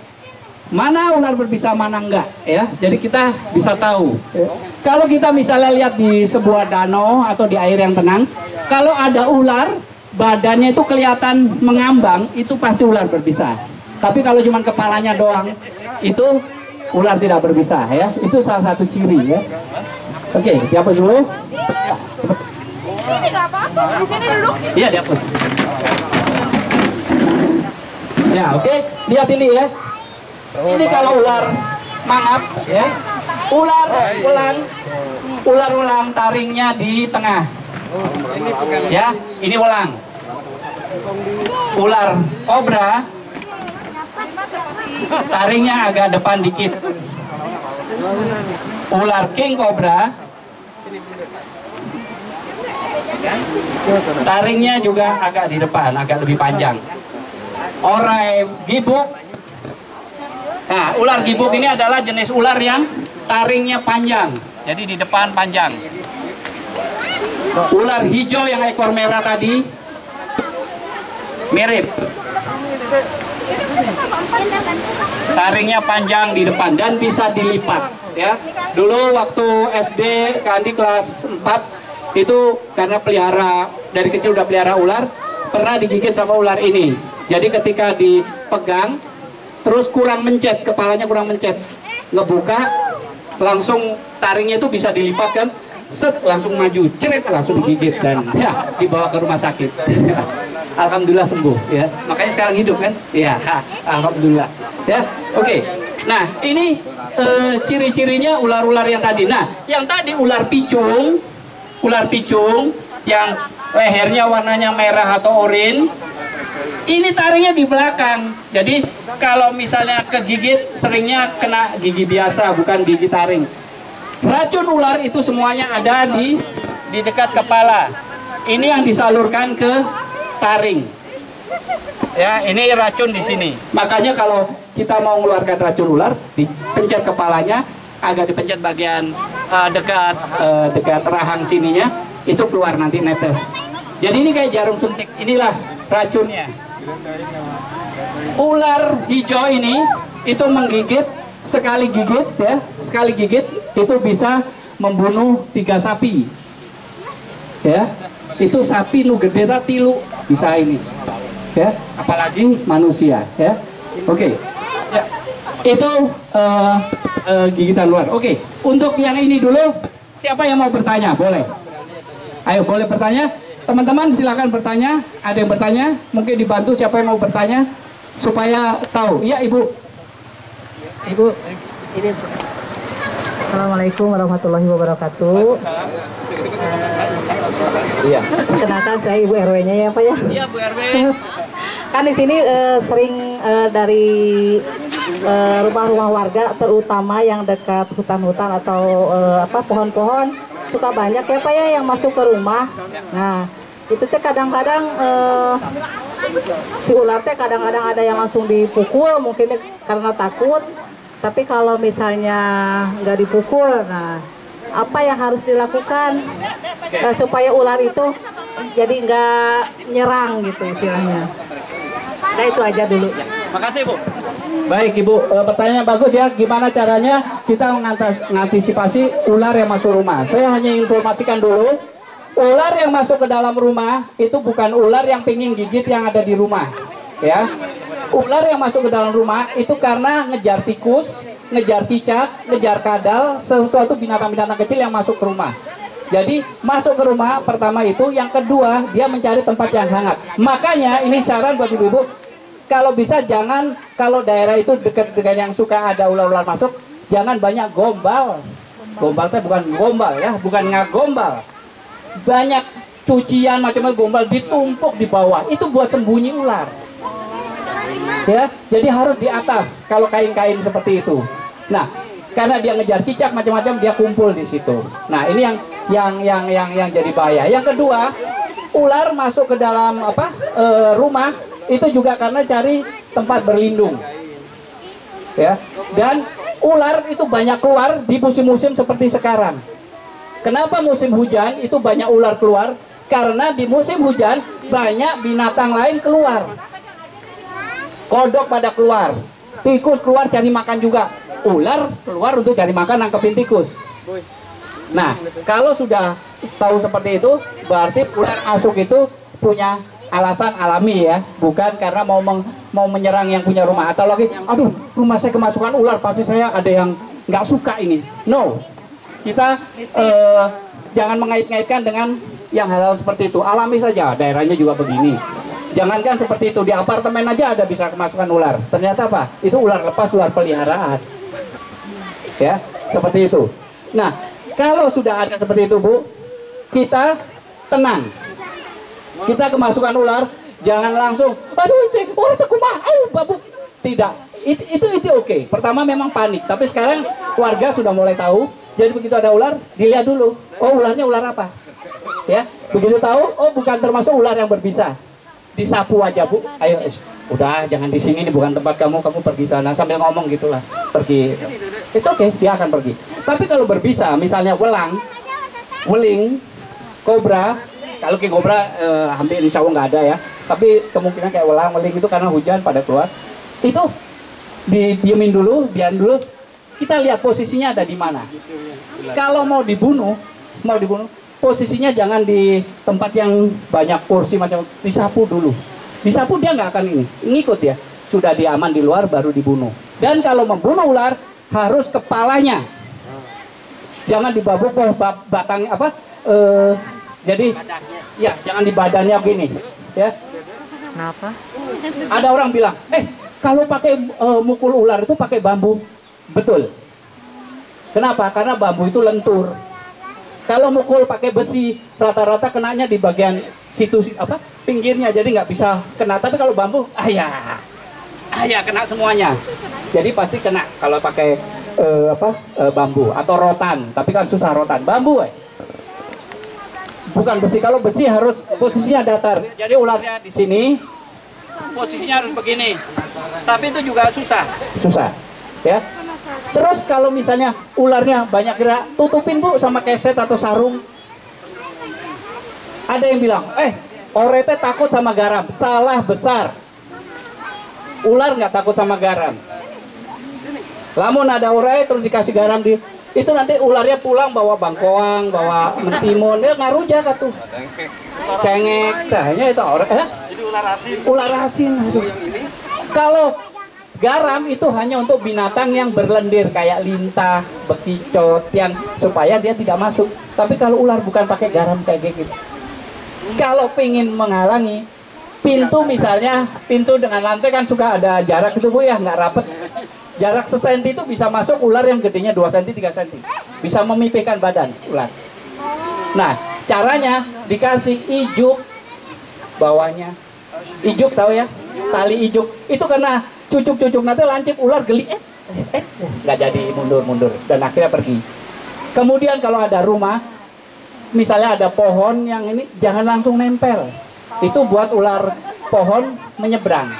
A: Mana ular berbisa, mana enggak ya. Jadi kita bisa tahu. Ya. Kalau kita misalnya lihat di sebuah danau atau di air yang tenang, kalau ada ular, badannya itu kelihatan mengambang, itu pasti ular berbisa. Tapi kalau cuma kepalanya doang, itu ular tidak berbisa ya. Itu salah satu ciri ya. Oke, dihapus dulu.
B: Ini nggak apa-apa. Di sini duduk.
A: Iya, dihapus. Ya, oke. Lihat ini ya. Ini kalau ular mangap ya. Ular-ulang taringnya di tengah. Ya, ini ulang. Ular kobra taringnya agak depan dikit. Ular king cobra taringnya juga agak di depan, agak lebih panjang. Orai gibuk. Nah, ular gibuk ini adalah jenis ular yang taringnya panjang, jadi di depan panjang. Ular hijau yang ekor merah tadi mirip. Taringnya panjang di depan dan bisa dilipat ya. Dulu waktu SD Kandi kelas 4 itu karena dari kecil udah pelihara ular, pernah digigit sama ular ini. Jadi ketika dipegang terus kurang mencet, kepalanya kurang mencet, ngebuka langsung taringnya itu bisa dilipat kan, set langsung maju, ceret langsung digigit dan ya dibawa ke rumah sakit. Alhamdulillah sembuh ya. Makanya sekarang hidup kan? Ya, alhamdulillah. Ya, oke. Nah, ini ciri-cirinya ular-ular yang tadi. Nah, yang tadi ular picung yang lehernya warnanya merah atau oranye. Ini taringnya di belakang. Jadi kalau misalnya kegigit seringnya kena gigi biasa, bukan gigi taring. Racun ular itu semuanya ada di dekat kepala. Ini yang disalurkan ke taring. Ya, ini racun di sini. Makanya kalau kita mau mengeluarkan racun ular, dipencet kepalanya, agak dipencet bagian dekat rahang sininya, itu keluar nanti netes. Jadi ini kayak jarum suntik, inilah racunnya. Ular hijau ini itu menggigit, sekali gigit itu bisa membunuh 3 sapi. Ya, itu sapi nu gede tilu bisa ini. Ya, apalagi manusia, ya. Oke. Ya. Itu gigitan ular. Oke, untuk yang ini dulu, siapa yang mau bertanya? Boleh. Ayo, boleh bertanya. Teman-teman silakan bertanya. Ada yang bertanya? Mungkin dibantu siapa yang mau bertanya supaya tahu. Iya, Ibu. Ibu, ini.
D: Assalamualaikum warahmatullahi wabarakatuh.
A: Iya.
D: Kenalkan saya Ibu RW-nya ya Pak ya.
A: Iya, Bu RW.
D: Kan di sini sering dari rumah-rumah warga, terutama yang dekat hutan-hutan atau pohon-pohon, suka banyak ya Pak ya yang masuk ke rumah. Nah, itu teh kadang-kadang si ular teh kadang-kadang ada yang langsung dipukul, mungkin karena takut. Tapi kalau misalnya nggak dipukul, nah apa yang harus dilakukan supaya ular itu jadi nggak nyerang gitu istilahnya. Nah itu aja dulu.
A: Makasih Bu. Baik Ibu, pertanyaan bagus ya. Gimana caranya kita mengantisipasi ular yang masuk rumah? Saya hanya informasikan dulu, ular yang masuk ke dalam rumah itu bukan ular yang pingin gigit yang ada di rumah, ya. Ular yang masuk ke dalam rumah itu karena ngejar tikus, ngejar cicak, ngejar kadal, sesuatu binatang-binatang kecil yang masuk ke rumah. Jadi masuk ke rumah pertama itu, yang kedua dia mencari tempat yang hangat. Makanya ini saran buat ibu-ibu, kalau bisa jangan, kalau daerah itu dekat dengan yang suka ada ular-ular masuk, jangan banyak gombal. Gombal itu bukan gombal ya, bukan ngagombal. Banyak cucian macam-macam gombal ditumpuk di bawah, itu buat sembunyi ular. Ya, jadi harus di atas kalau kain-kain seperti itu. Nah, karena dia ngejar cicak macam-macam, dia kumpul di situ. Nah, ini yang jadi bahaya. Yang kedua, ular masuk ke dalam rumah itu juga karena cari tempat berlindung. Ya. Dan ular itu banyak keluar di musim-musim seperti sekarang. Kenapa musim hujan itu banyak ular keluar? Karena di musim hujan banyak binatang lain keluar. Kodok pada keluar, tikus keluar cari makan juga, ular keluar untuk cari makan nangkepin tikus. Nah, kalau sudah tahu seperti itu, berarti ular masuk itu punya alasan alami ya, bukan karena mau menyerang yang punya rumah, atau lagi, aduh rumah saya kemasukan ular, pasti saya ada yang nggak suka ini. No, kita jangan mengait-ngaitkan dengan yang hal-hal seperti itu, alami saja, daerahnya juga begini. Jangankan seperti itu, di apartemen aja ada bisa kemasukan ular. Ternyata apa? Itu ular lepas, ular peliharaan. Ya, seperti itu. Nah, kalau sudah ada seperti itu Bu, kita tenang. Kita kemasukan ular, jangan langsung, aduh itu orang tekumah, babu. Tidak, itu oke. Pertama memang panik, tapi sekarang warga sudah mulai tahu. Jadi begitu ada ular, dilihat dulu. Oh ularnya ular apa? Ya, begitu tahu, oh bukan termasuk ular yang berbisa. Disapu aja Bu, ayo udah jangan di sini, ini bukan tempat kamu pergi sana, sambil ngomong gitulah, pergi. It's okay, dia akan pergi. Tapi kalau berbisa, misalnya weling, kobra, kalau kayak kobra hampir insya Allah nggak ada ya, tapi kemungkinan kayak weling itu karena hujan pada keluar, itu didiemin dulu, diam dulu, kita lihat posisinya ada di mana. Kalau mau dibunuh, posisinya jangan di tempat yang banyak kursi macam, disapu dulu. Disapu dia nggak akan ngikut ya. Sudah dia aman di luar baru dibunuh. Dan kalau membunuh ular harus kepalanya. Jangan di babuk batang jadi ya jangan di badannya begini ya.
D: Kenapa?
A: Ada orang bilang, kalau pakai mukul ular itu pakai bambu. Betul. Kenapa? Karena bambu itu lentur. Kalau mukul pakai besi, rata-rata kenanya di bagian situ pinggirnya, jadi nggak bisa kena. Tapi kalau bambu, kena semuanya. Jadi pasti kena kalau pakai bambu atau rotan. Tapi kan susah rotan, bambu. Bukan besi. Kalau besi harus posisinya datar. Jadi ularnya di sini, posisinya harus begini. Tapi itu juga susah. Susah, ya. Terus kalau misalnya ularnya banyak gerak, tutupin Bu sama keset atau sarung. Ada yang bilang, orete takut sama garam. Salah besar. Ular nggak takut sama garam. Lamun ada ore terus dikasih garam itu nanti ularnya pulang bawa bangkoang, bawa mentimun, ya ngaruja katuh. Cengek, tahnya itu ore.
E: Jadi ular asin.
A: Ular asin. Aduh. Kalau garam itu hanya untuk binatang yang berlendir kayak lintah, bekicot, yang supaya dia tidak masuk. Tapi kalau ular bukan pakai garam kayak gitu. Kalau pingin menghalangi pintu, misalnya pintu dengan lantai kan suka ada jarak itu Bu ya, nggak rapet. Jarak sesenti itu bisa masuk ular yang gedenya 2 cm, 3 cm. Bisa memipihkan badan ular. Nah, caranya dikasih ijuk bawahnya. Ijuk tahu ya? Tali ijuk. Itu karena cucuk-cucuk nanti lancip ular geli. Nggak jadi mundur-mundur dan akhirnya pergi. Kemudian kalau ada rumah, misalnya ada pohon yang ini, jangan langsung nempel. Itu buat ular pohon menyeberang.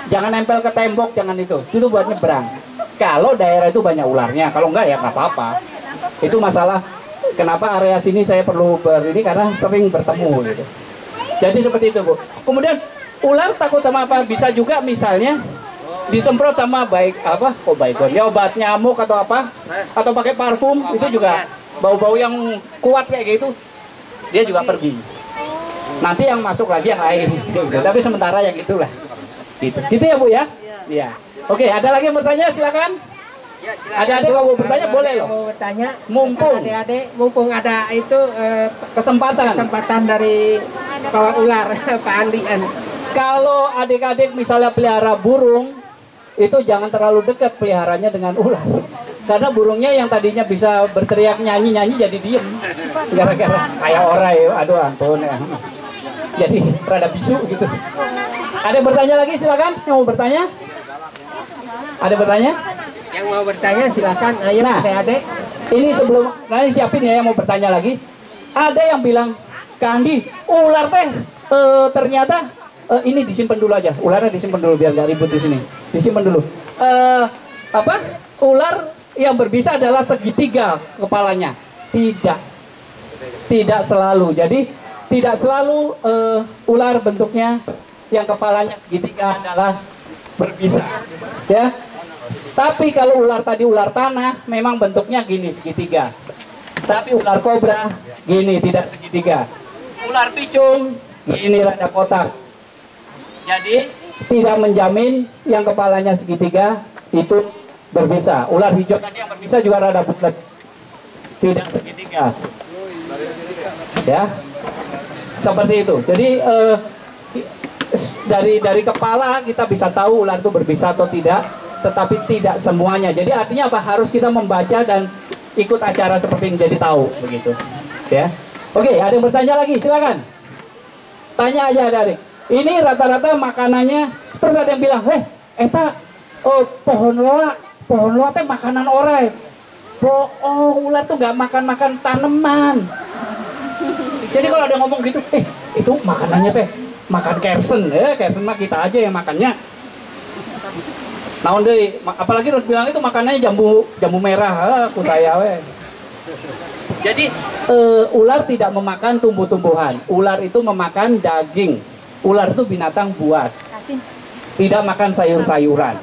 A: Jangan nempel ke tembok, jangan itu buat nyebrang. Kalau daerah itu banyak ularnya, kalau enggak ya nggak apa-apa. Itu masalah kenapa area sini saya perlu ini karena sering bertemu gitu. Jadi seperti itu Bu. Kemudian ular takut sama apa? Bisa juga misalnya disemprot sama ya obat nyamuk atau apa, atau pakai parfum, itu juga bau-bau yang kuat kayak gitu, dia juga pergi. Nanti yang masuk lagi yang lain, gitu. Tapi sementara yang itulah. Gitu ya Bu ya? Iya. Oke, ada lagi yang bertanya, silakan.
F: Ya, silakan.
A: Adik-adik kalau mau bertanya boleh loh.
F: Mau bertanya,
A: Mumpung
F: mumpung ada itu kesempatan dari kawan ular Pak Andian.
A: Kalau adik-adik misalnya pelihara burung, itu jangan terlalu dekat peliharanya dengan ular. Karena burungnya yang tadinya bisa berteriak nyanyi-nyanyi jadi diem. Gara-gara kayak orai, aduh ampun ya. Jadi rada bisu gitu. Ada yang bertanya lagi, silakan. Yang mau bertanya? Ada bertanya?
F: Yang mau bertanya silakan. Ayo adik-adik.
A: Ini sebelum nanti siapin ya yang mau bertanya lagi. Ada yang bilang, Kak Andi, ular teh ternyata ini disimpan dulu aja. Ularnya disimpan dulu biar nggak ribut di sini. Disimpan dulu. Ular yang berbisa adalah segitiga kepalanya. Tidak selalu. Jadi tidak selalu ular bentuknya yang kepalanya segitiga adalah berbisa, ya. Tapi kalau ular tadi ular tanah memang bentuknya gini segitiga. Tapi ular kobra gini tidak segitiga. Ular picung gini rada kotak. Jadi tidak menjamin yang kepalanya segitiga itu berbisa. Ular hijau tadi yang berbisa juga rada bulat, tidak segitiga. Ya, seperti itu. Jadi dari kepala kita bisa tahu ular itu berbisa atau tidak, tetapi tidak semuanya. Jadi artinya apa? Harus kita membaca dan ikut acara seperti ini jadi tahu begitu. Ya. Oke, ada yang bertanya lagi? Silakan. Tanya aja adik-adik. Ini rata-rata makanannya, terus ada yang bilang, pohon loa teh makanan orai. Ular tuh nggak makan tanaman. Jadi kalau ada ngomong gitu, itu makanannya teh makan kersen, kersen mah kita aja yang makannya. Naon deui, apalagi terus bilang itu makanannya jambu merah, aku saya we. Jadi ular tidak memakan tumbuh-tumbuhan. Ular itu memakan daging. Ular itu binatang buas. Tidak makan sayur-sayuran.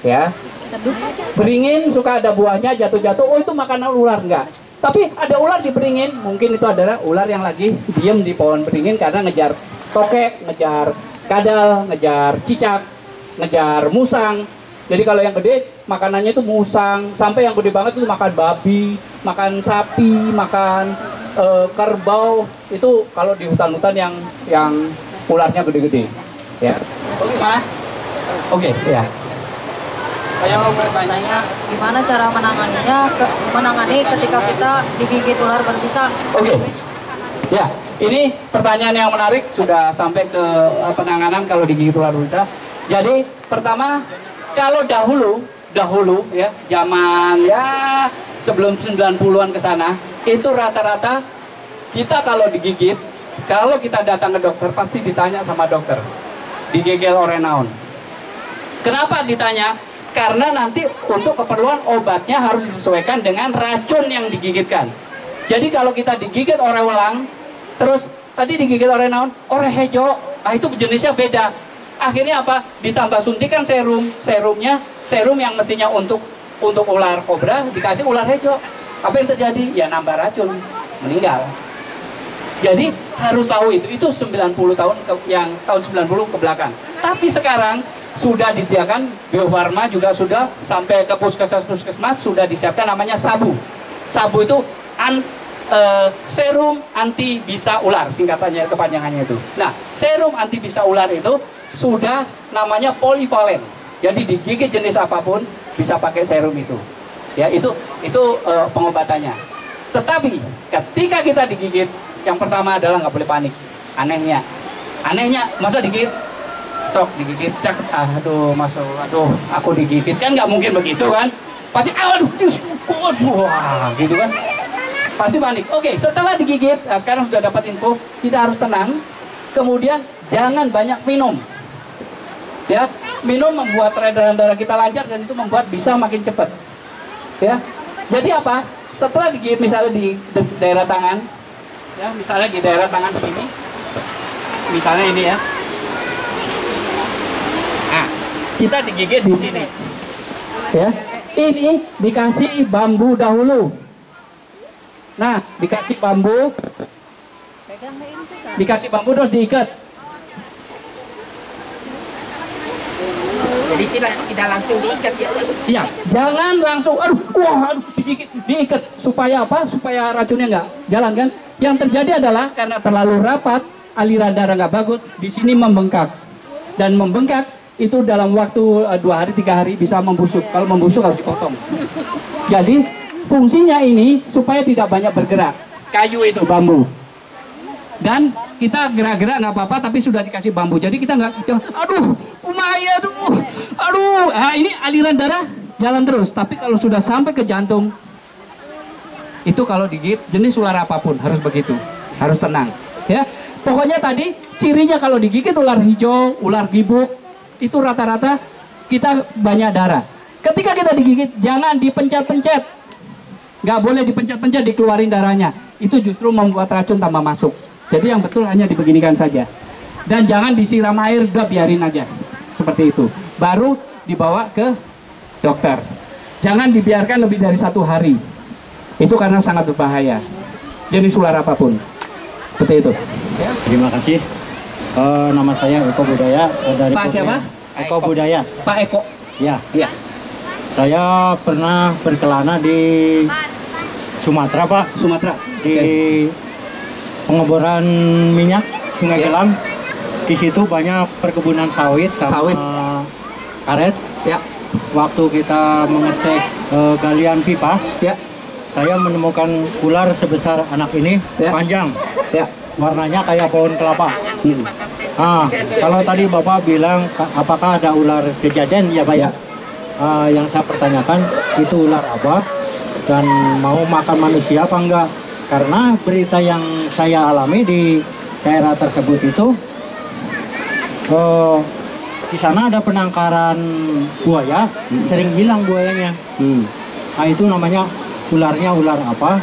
A: Ya. Beringin suka ada buahnya jatuh-jatuh, itu makanan ular enggak. Tapi ada ular di beringin, mungkin itu adalah ular yang lagi diem di pohon beringin karena ngejar tokek, ngejar kadal, ngejar cicak, ngejar musang. Jadi kalau yang gede makanannya itu musang, sampai yang gede banget itu makan babi, makan sapi, makan kerbau. Itu kalau di hutan-hutan yang ularnya gede-gede. Ya. Oke, mana? Oke, ya.
B: Saya mau bertanya, gimana cara menangani ketika kita digigit ular berbisa?
A: Oke. Ya, ini pertanyaan yang menarik, sudah sampai ke penanganan kalau digigit ular berbisa. Jadi pertama, kalau dahulu ya, zaman ya sebelum 90-an ke sana, itu rata-rata kita kalau digigit, kalau kita datang ke dokter pasti ditanya sama dokter, digigit oleh naon. Kenapa ditanya? Karena nanti untuk keperluan obatnya harus disesuaikan dengan racun yang digigitkan. Jadi kalau kita digigit oleh ulang, terus tadi digigit oleh naon? Oleh hejo, itu jenisnya beda. Akhirnya apa? Ditambah suntikan serumnya serum yang mestinya untuk ular kobra dikasih ular hejo. Apa yang terjadi? Ya nambah racun, meninggal. Jadi harus tahu itu 90 tahun yang tahun 90 ke belakang. Tapi sekarang sudah disediakan, Bio Farma juga sudah sampai ke puskesmas sudah disiapkan namanya sabu. Sabu itu serum anti bisa ular, singkatannya kepanjangannya itu. Nah, serum anti bisa ular itu sudah namanya polivalen. Jadi digigit jenis apapun bisa pakai serum itu. Ya, itu pengobatannya. Tetapi ketika kita digigit, yang pertama adalah nggak boleh panik. Anehnya masa digigit sok digigit, aduh masuk, aduh aku digigit, kan nggak mungkin begitu kan, pasti aduh wah gitu kan, pasti panik. Oke, setelah digigit, nah sekarang sudah dapat info, kita harus tenang, kemudian jangan banyak minum, ya. Minum membuat peredaran darah kita lancar dan itu membuat bisa makin cepat, ya. Jadi apa, setelah digigit misalnya di daerah tangan, ya, misalnya di daerah tangan begini, misalnya ini ya, kita digigit di sini, ya. Ini dikasih bambu dahulu. Nah, dikasih bambu terus diikat.
F: Jadi tidak langsung diikat ya.
A: Iya, jangan langsung digigit, diikat supaya apa? Supaya racunnya nggak jalan kan. Yang terjadi adalah karena terlalu rapat, aliran darah nggak bagus, di sini membengkak. Dan membengkak itu dalam waktu 2 hari 3 hari bisa membusuk. Kalau membusuk harus dipotong. Jadi fungsinya ini supaya tidak banyak bergerak. Kayu itu bambu. Dan kita gerak-gerak nggak apa-apa, tapi sudah dikasih bambu. Jadi kita nggak, aduh, kumaya, aduh. Nah, ini aliran darah jalan terus. Tapi kalau sudah sampai ke jantung, itu kalau digigit jenis ular apapun harus begitu, harus tenang. Ya, pokoknya tadi cirinya kalau digigit ular hijau, ular gibuk, itu rata-rata kita banyak darah. Ketika kita digigit, jangan dipencet-pencet. Nggak boleh dipencet-pencet, dikeluarin darahnya. Itu justru membuat racun tambah masuk. Jadi yang betul hanya dibeginikan saja. Dan jangan disiram air, udah biarin aja. Seperti itu. Baru dibawa ke dokter. Jangan dibiarkan lebih dari 1 hari. Itu karena sangat berbahaya. Jenis ular apapun. Seperti itu.
E: Terima kasih. Nama saya Eko Budaya dari
A: Pak siapa?
E: Eko Budaya.
A: Pak Eko.
E: Ya.
A: Ya.
E: Saya pernah berkelana di Sumatera, Pak.
A: Sumatera.
E: Di pengeboran minyak Sungai Gelam. Di situ banyak perkebunan sawit sama karet.
A: Ya.
E: Waktu kita mengecek galian pipa,
A: Ya.
E: saya menemukan ular sebesar anak ini,
A: Ya.
E: panjang.
A: Ya.
E: Warnanya kayak pohon kelapa. Nah, kalau tadi Bapak bilang apakah ada ular kejadian, ya Pak ya? Yang saya pertanyakan itu ular apa dan mau makan manusia apa enggak? Karena berita yang saya alami di daerah tersebut itu di sana ada penangkaran buaya, sering hilang buayanya. Nah, itu namanya ularnya ular apa?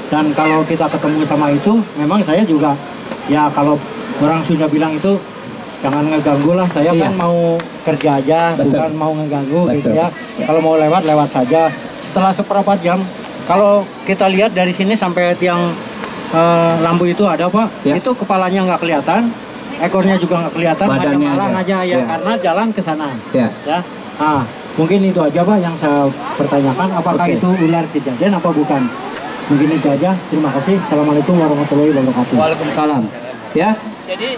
E: Dan kalau kita ketemu sama itu, memang saya juga, ya kalau orang sudah bilang itu, jangan ngeganggu lah. Saya kan mau kerja aja, bukan mau ngeganggu gitu ya. Kalau mau lewat saja. Setelah seperempat jam, kalau kita lihat dari sini sampai tiang lampu itu ada Pak, itu kepalanya nggak kelihatan, ekornya juga nggak kelihatan, hanya malang aja ya, karena jalan ke sana. Ya. Nah, mungkin itu aja Pak yang saya pertanyakan, apakah itu ular kejadian apa bukan? Mungkin itu aja. Terima kasih. Assalamualaikum warahmatullahi wabarakatuh.
A: Waalaikumsalam. Ya. Jadi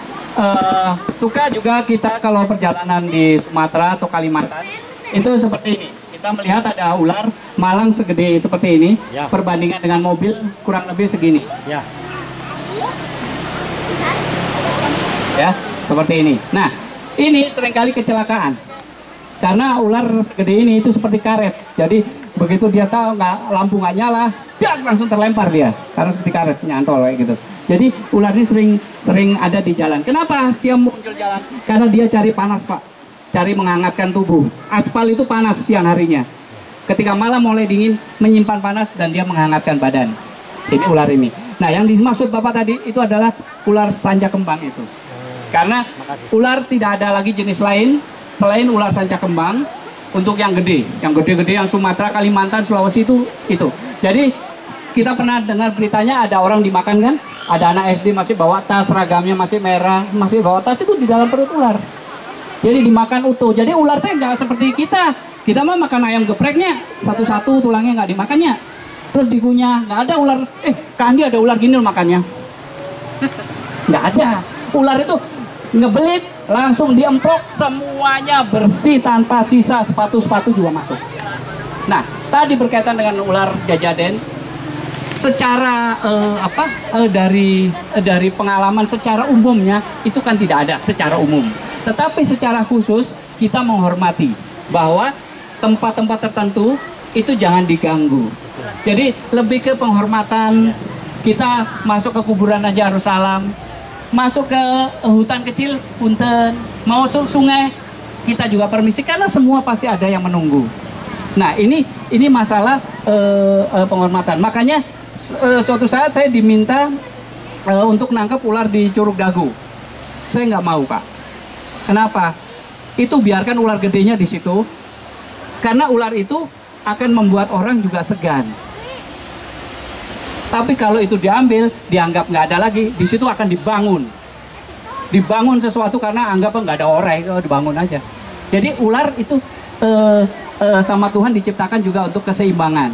A: suka juga kita kalau perjalanan di Sumatera atau Kalimantan itu seperti ini. Kita melihat ada ular malang segede seperti ini.
E: Ya.
A: Perbandingan dengan mobil kurang lebih segini.
E: Ya.
A: Ya, seperti ini. Nah, ini seringkali kecelakaan. Karena ular segede ini itu seperti karet. Jadi begitu dia tahu lampu nggak nyala, dak, langsung terlempar dia karena seperti karet nyantol kayak gitu. Jadi ular ini sering ada di jalan. Kenapa siang muncul jalan? Karena dia cari panas, Pak, cari menghangatkan tubuh. Aspal itu panas siang harinya, ketika malam mulai dingin menyimpan panas dan dia menghangatkan badan. Ini ular ini. Nah, yang dimaksud Bapak tadi itu adalah ular sanca kembang itu. Karena ular tidak ada lagi jenis lain selain ular sanca kembang untuk yang gede, yang Sumatera, Kalimantan, Sulawesi itu. Jadi kita pernah dengar beritanya ada orang dimakan kan? Ada anak SD masih bawa tas, seragamnya masih merah, masih bawa tas, itu di dalam perut ular. Jadi dimakan utuh. Jadi ular teh nggak seperti kita. Kita mah makan ayam gepreknya satu-satu, tulangnya nggak dimakannya. Terus dikunyah, nggak ada ular. Kak Andi ada ular gini loh makannya. Nggak ada. Ular itu ngebelit, langsung diemplok, semuanya bersih tanpa sisa, sepatu-sepatu juga masuk. Nah, tadi berkaitan dengan ular jajaden, secara dari pengalaman secara umumnya itu kan tidak ada secara umum. Tetapi secara khusus kita menghormati bahwa tempat-tempat tertentu itu jangan diganggu. Jadi lebih ke penghormatan. Kita masuk ke kuburan Raja Darussalam, masuk ke hutan kecil, punten, mau sungai, kita juga permisi karena semua pasti ada yang menunggu. Nah, ini masalah penghormatan. Makanya suatu saat saya diminta untuk nangkep ular di Curug Dagu. Saya nggak mau, Pak. Kenapa? Itu biarkan ular gedenya di situ, karena ular itu akan membuat orang juga segan. Tapi kalau itu diambil, dianggap nggak ada lagi, di situ akan dibangun sesuatu karena anggap nggak ada orang, dibangun aja. Jadi ular itu sama Tuhan diciptakan juga untuk keseimbangan,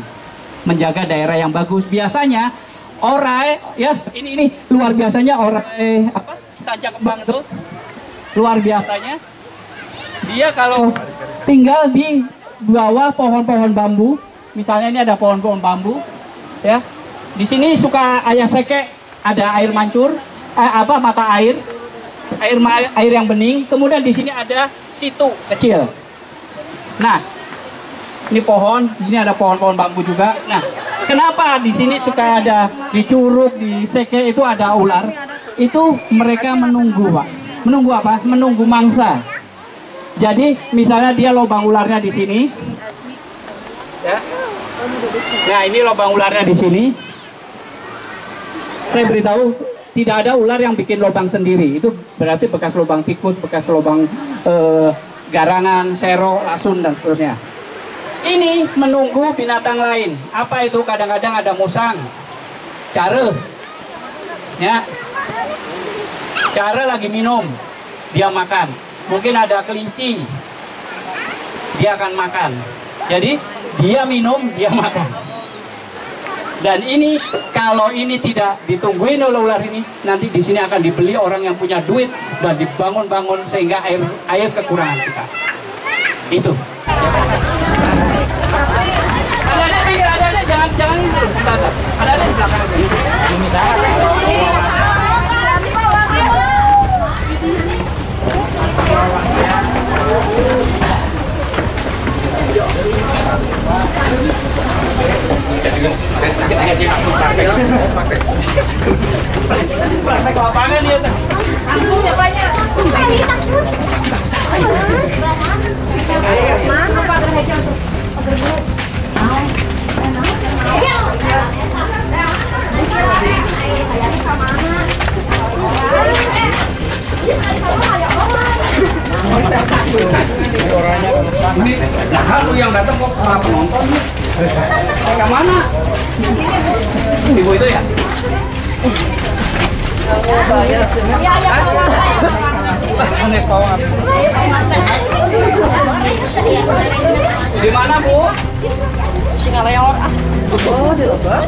A: menjaga daerah yang bagus. Biasanya orai, ya ini luar biasanya orai sanca kembang itu luar biasanya. Dia kalau tinggal di bawah pohon-pohon bambu, misalnya ini ada pohon-pohon bambu, ya. Di sini suka ayah seke, ada air mancur, mata air yang bening. Kemudian di sini ada situ kecil. Nah, ini pohon, di sini ada pohon-pohon bambu juga. Nah, kenapa di sini suka ada di curug, di seke itu ada ular? Itu mereka menunggu, Pak. Menunggu apa? Menunggu mangsa. Jadi misalnya dia lubang ularnya di sini, ya. Nah, ini lubang ularnya di sini. Saya beritahu, tidak ada ular yang bikin lubang sendiri. Itu berarti bekas lubang tikus, bekas lubang garangan, sero, lasun, dan seterusnya. Ini menunggu binatang lain. Apa itu? Kadang-kadang ada musang, care, ya. Care lagi minum, dia makan. Mungkin ada kelinci, dia akan makan. Jadi dia minum, dia makan. Dan ini kalau ini tidak ditungguin oleh ular ini, nanti di sini akan dibeli orang yang punya duit dan dibangun-bangun sehingga air kekurangan kita. Itu. Ada jangan ini dulu. Ada di belakang. Praktek lapangan dia tuh. Mana Pak Gereja? Ini nah lu yang datang kok penonton nih. Ke mana? Ibu itu ya? Di mana, Bu? Singaleor. Oh, di Lebak.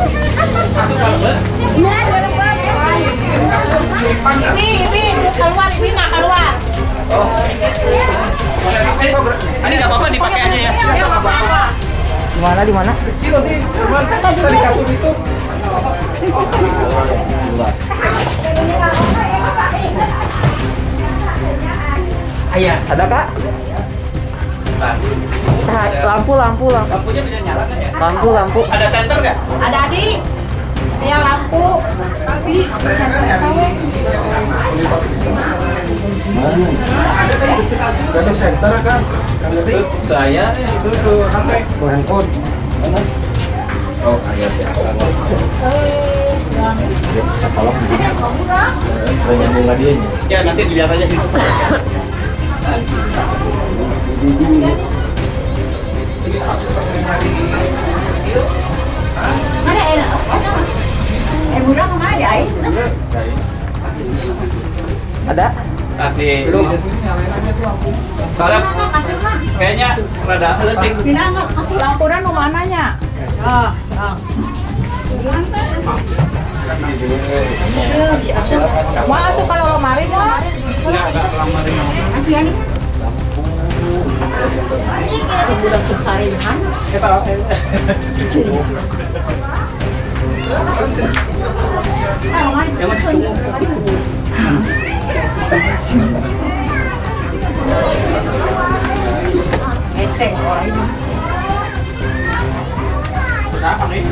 A: Ini keluar, ini nak keluar. Oh. Ini nggak apa-apa dipakai aja ya.
C: Di mana?
F: Kecil sih, cuman kita di kasur itu.
C: Ayah, ada Kak? Lampu.
A: Lampunya bisa nyala nggak ya?
C: Lampu.
A: Ada senter nggak?
B: Ada Adi. Ya lampu. Adi.
G: Kasih center kan?
A: Saya itu tuh HP.
G: Handphone.
A: Oh, ayat ya.
G: Nyambung lagi ya.
A: Ya nanti dilihat aja sih.
C: Ada?
A: Tadi soalnya kayaknya rada letik.
B: Lampuran nu mananya? Ya, masuk kalau lemari di lemari.
A: Enggak lamari.
B: Kasihan nih. Budak kesaringan. Esek orang ini.
A: Siapa nih?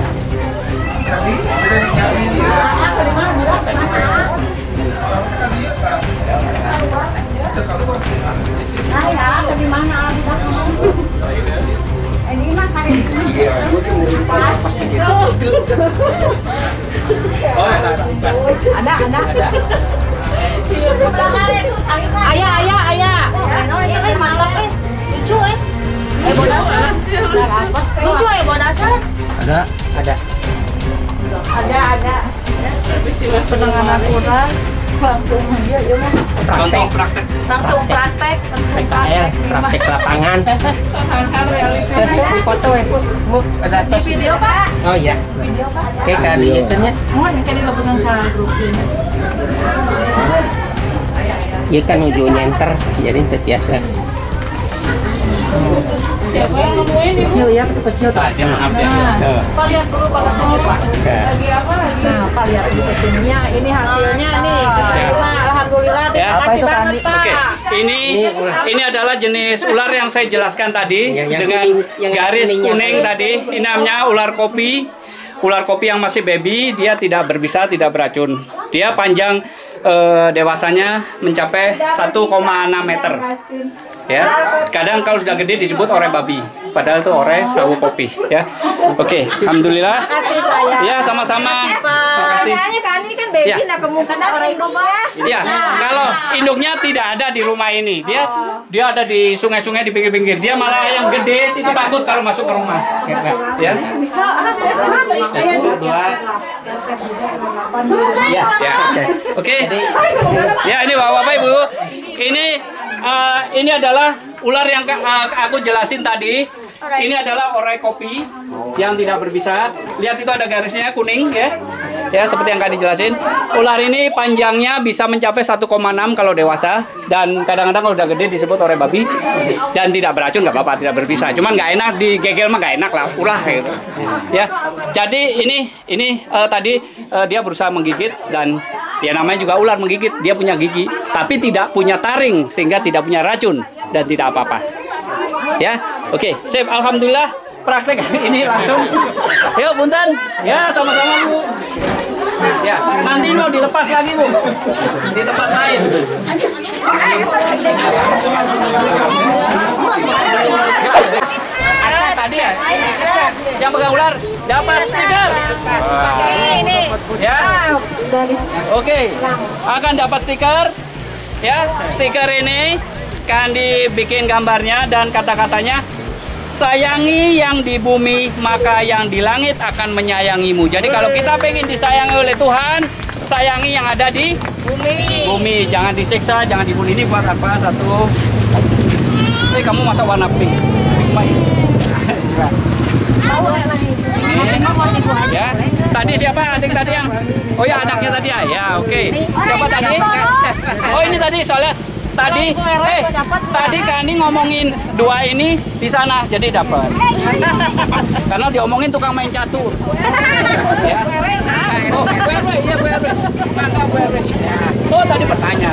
B: Dari mana? Ini mah kare.
A: Oh, ada.
B: Ayah. Ini kan mantap lucu bodasan. Lucu bodasan. Ada. Penanganan kurang langsung aja ya mah. Langsung praktek.
C: Praktek lapangan. Foto ada
B: Di video Pak.
C: Oh iya.
B: Video Pak.
C: Kayak kali itunya.
B: Oh, ini kan dilakukan ke grup ini.
C: Iya kan ujungnya enter jadi terbiasa.
B: Siapa yang nemuin ini?
C: Kecil ya, kecil.
A: Tadi maaf ya.
B: Pak lihat dulu Pak kesini Pak.
A: Lagi
B: apa lagi? Nah, Pak lihat dulu kesininya. Ini hasilnya nih. Kita terima. Alhamdulillah. Terima kasih banget Pak.
A: Oke, ini adalah jenis ular yang saya jelaskan tadi dengan garis kuning tadi. Ini namanya ular kopi. Ular kopi yang masih baby, dia tidak berbisa, tidak beracun. Dia panjang dewasanya mencapai 1,6 meter. Ya, kadang kalau sudah gede disebut ore babi, padahal itu ore sawu kopi. Ya, oke, alhamdulillah. Ya, sama-sama. Terima kasih.
B: Ini kan baby, nah kemungkinan orang induknya.
A: Ya, kalau induknya tidak ada di rumah ini, dia ada di sungai-sungai di pinggir-pinggir. Dia malah yang gede itu takut kalau masuk ke rumah. Ya.
B: Bisa.
A: Ya. Oke. Ya, ini Bapak-bapak Ibu. Ini adalah ular yang aku jelasin tadi. Ini adalah orai kopi yang tidak berbisa. Lihat itu ada garisnya kuning ya. Ya, seperti yang tadi jelasin. Ular ini panjangnya bisa mencapai 1,6 kalau dewasa dan kadang-kadang kalau udah gede disebut orai babi dan tidak beracun nggak apa-apa, tidak berbisa. Cuman nggak enak digegel mah nggak enak lah, ulah gitu. Ya. Jadi ini tadi dia berusaha menggigit dan ya namanya juga ular menggigit, dia punya gigi tapi tidak punya taring sehingga tidak punya racun dan tidak apa-apa. Ya, oke, sip, alhamdulillah praktek ini langsung. Yuk, punten. Ya, sama-sama Bu. Ya, nanti mau dilepas lagi Bu di tempat lain. Asal tadi ya, yang pegang ular dapat stiker.
B: Ini.
A: Ya, oke, akan dapat stiker. Ya, stiker ini kan dibikin gambarnya dan kata-katanya, sayangi yang di bumi maka yang di langit akan menyayangimu. Jadi kalau kita pengen disayangi oleh Tuhan, sayangi yang ada di bumi. Jangan disiksa, jangan dibunuh. Ini buat apa? Satu. Kamu masak warna pink. Ya. Tadi siapa adik tadi yang? Oh ya, anaknya tadi ya. Ya, oke. Siapa tadi? Oh, ini tadi soalnya tadi Kandi ngomongin dua ini di sana jadi dapat. Karena diomongin tukang main catur. Ya. Oh, oh, tadi bertanya.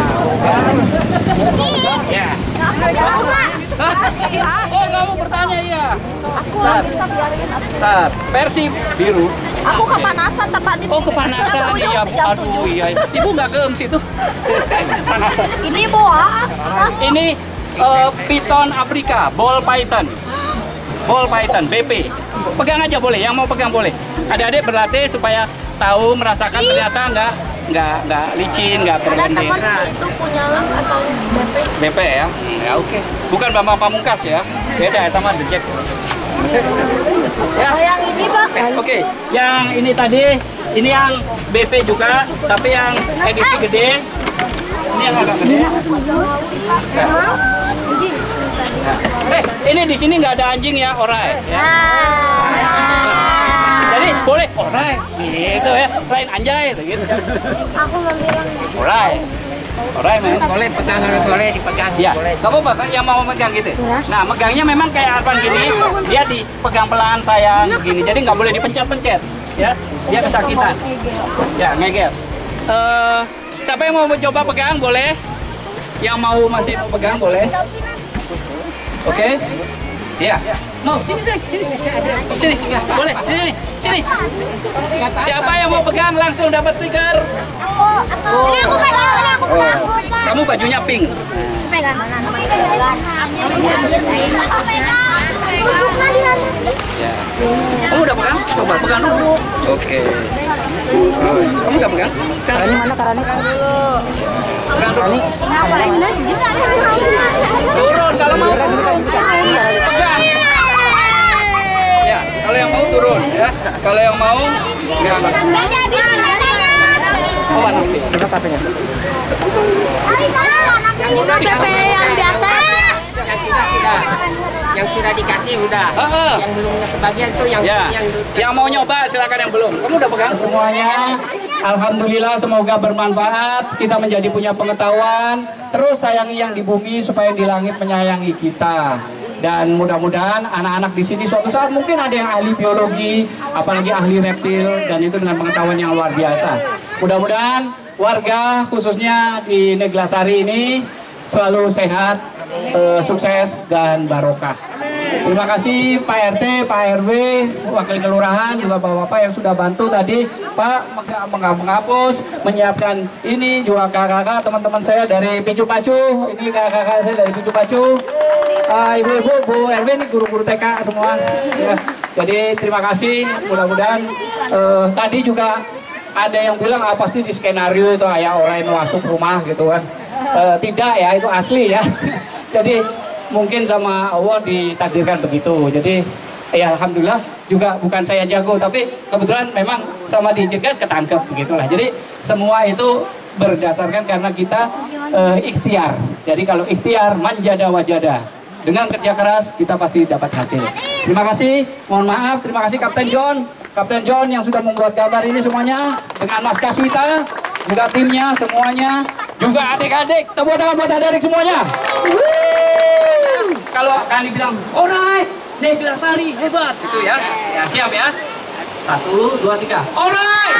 A: Ya. Oh, kamu bertanya ya. Bentar. Persib biru.
H: Aku kepanasan tepat di.
A: Oh kepanasan iya Bu. Aduh iya. Ibu nggak ke situ? Panasan.
H: Ini boa.
A: Ini piton Afrika, ball python. Ball python BP. Pegang aja boleh, yang mau pegang boleh. Adik-adik berlatih supaya tahu merasakan ternyata nggak licin, nggak
H: Ada
A: berlendir.
H: teman itu punya lem asal BP.
A: BP ya? Ya oke. Bukan Bambang Pamungkas ya. Beda ya sama The Jack. Ya.
H: Oh, yang ini Pak.
A: Oke, yang ini tadi, ini yang BP juga, tapi yang edisi gede. Ini yang agak gede. Ini di sini nggak ada anjing ya, orai. Ya. Jadi boleh orai, gitu ya. Lain anjay, gitu.
H: Aku mau bilang.
A: Orai. Orai, men.
C: Boleh pegang, boleh dipegang.
A: Ya, nggak apa-apa kan yang mau megang gitu. Nah, megangnya memang kayak Arfan gini, dia dipegang pelan sayang begini. Jadi nggak boleh dipencet-pencet, ya. Dia kesakitan. Ya, ngegel. Siapa yang mau mencoba pegang boleh? Yang mau masih mau pegang boleh? Oke? Iya. Mau sini. Sini, boleh. Sini. Siapa yang mau pegang langsung dapat stiker?
H: Ini aku pegang.
A: Kamu bajunya pink.
H: Pegang. Aku pegang.
A: Kamu udah pegang? Coba pegang dulu. Oke. Terus, kamu udah pegang?
D: Karani mana Karani?
A: Pegang dulu. Turun kalau mau turun. Pegang. Ya, kalau yang mau turun ya. Kalau yang mau pegang. Oh, warna pink. Berapa HP-nya?
H: Ini BP yang biasa.
C: Yang sudah dikasih udah.
A: Heeh.
C: Yang belum sebagian tuh yang
A: Ya, yang mau nyoba silakan yang belum. Kamu udah pegang semuanya. Alhamdulillah semoga bermanfaat. Kita menjadi punya pengetahuan. Terus sayangi yang di bumi supaya di langit menyayangi kita. Dan mudah-mudahan anak-anak di sini suatu saat mungkin ada yang ahli biologi, apalagi ahli reptil, dan itu dengan pengetahuan yang luar biasa. Mudah-mudahan warga khususnya di Neglasari ini selalu sehat, sukses dan barokah. Terima kasih Pak RT, Pak RW, Wakil Kelurahan, juga Bapak-Bapak yang sudah bantu tadi, Pak menghapus, menyiapkan ini, juga kakak-kakak, teman-teman saya dari Picu Pacu, ini kakak-kakak saya dari Picu Pacu, ibu-ibu, Bu RW ini guru-guru TK semua. Ya. Jadi terima kasih, mudah-mudahan tadi juga ada yang bilang pasti di skenario itu ayah orang yang masuk rumah gitu kan. Tidak ya, itu asli ya. Jadi mungkin sama Allah ditakdirkan begitu. Jadi ya alhamdulillah juga bukan saya jago, tapi kebetulan memang sama dijegat ketangkep begitulah. Jadi semua itu berdasarkan karena kita ikhtiar. Jadi kalau ikhtiar manjada wajada. Dengan kerja keras kita pasti dapat hasil. Terima kasih, mohon maaf, terima kasih Kapten John yang sudah membuat gambar ini semuanya, dengan Mas Kaswita, juga timnya semuanya, juga adik-adik, tepuk tangan buat adik-adik semuanya. Kalau kalian bilang, alright, Neglasari hebat, gitu ya. Ya siap ya. 1, 2, 3. Alright.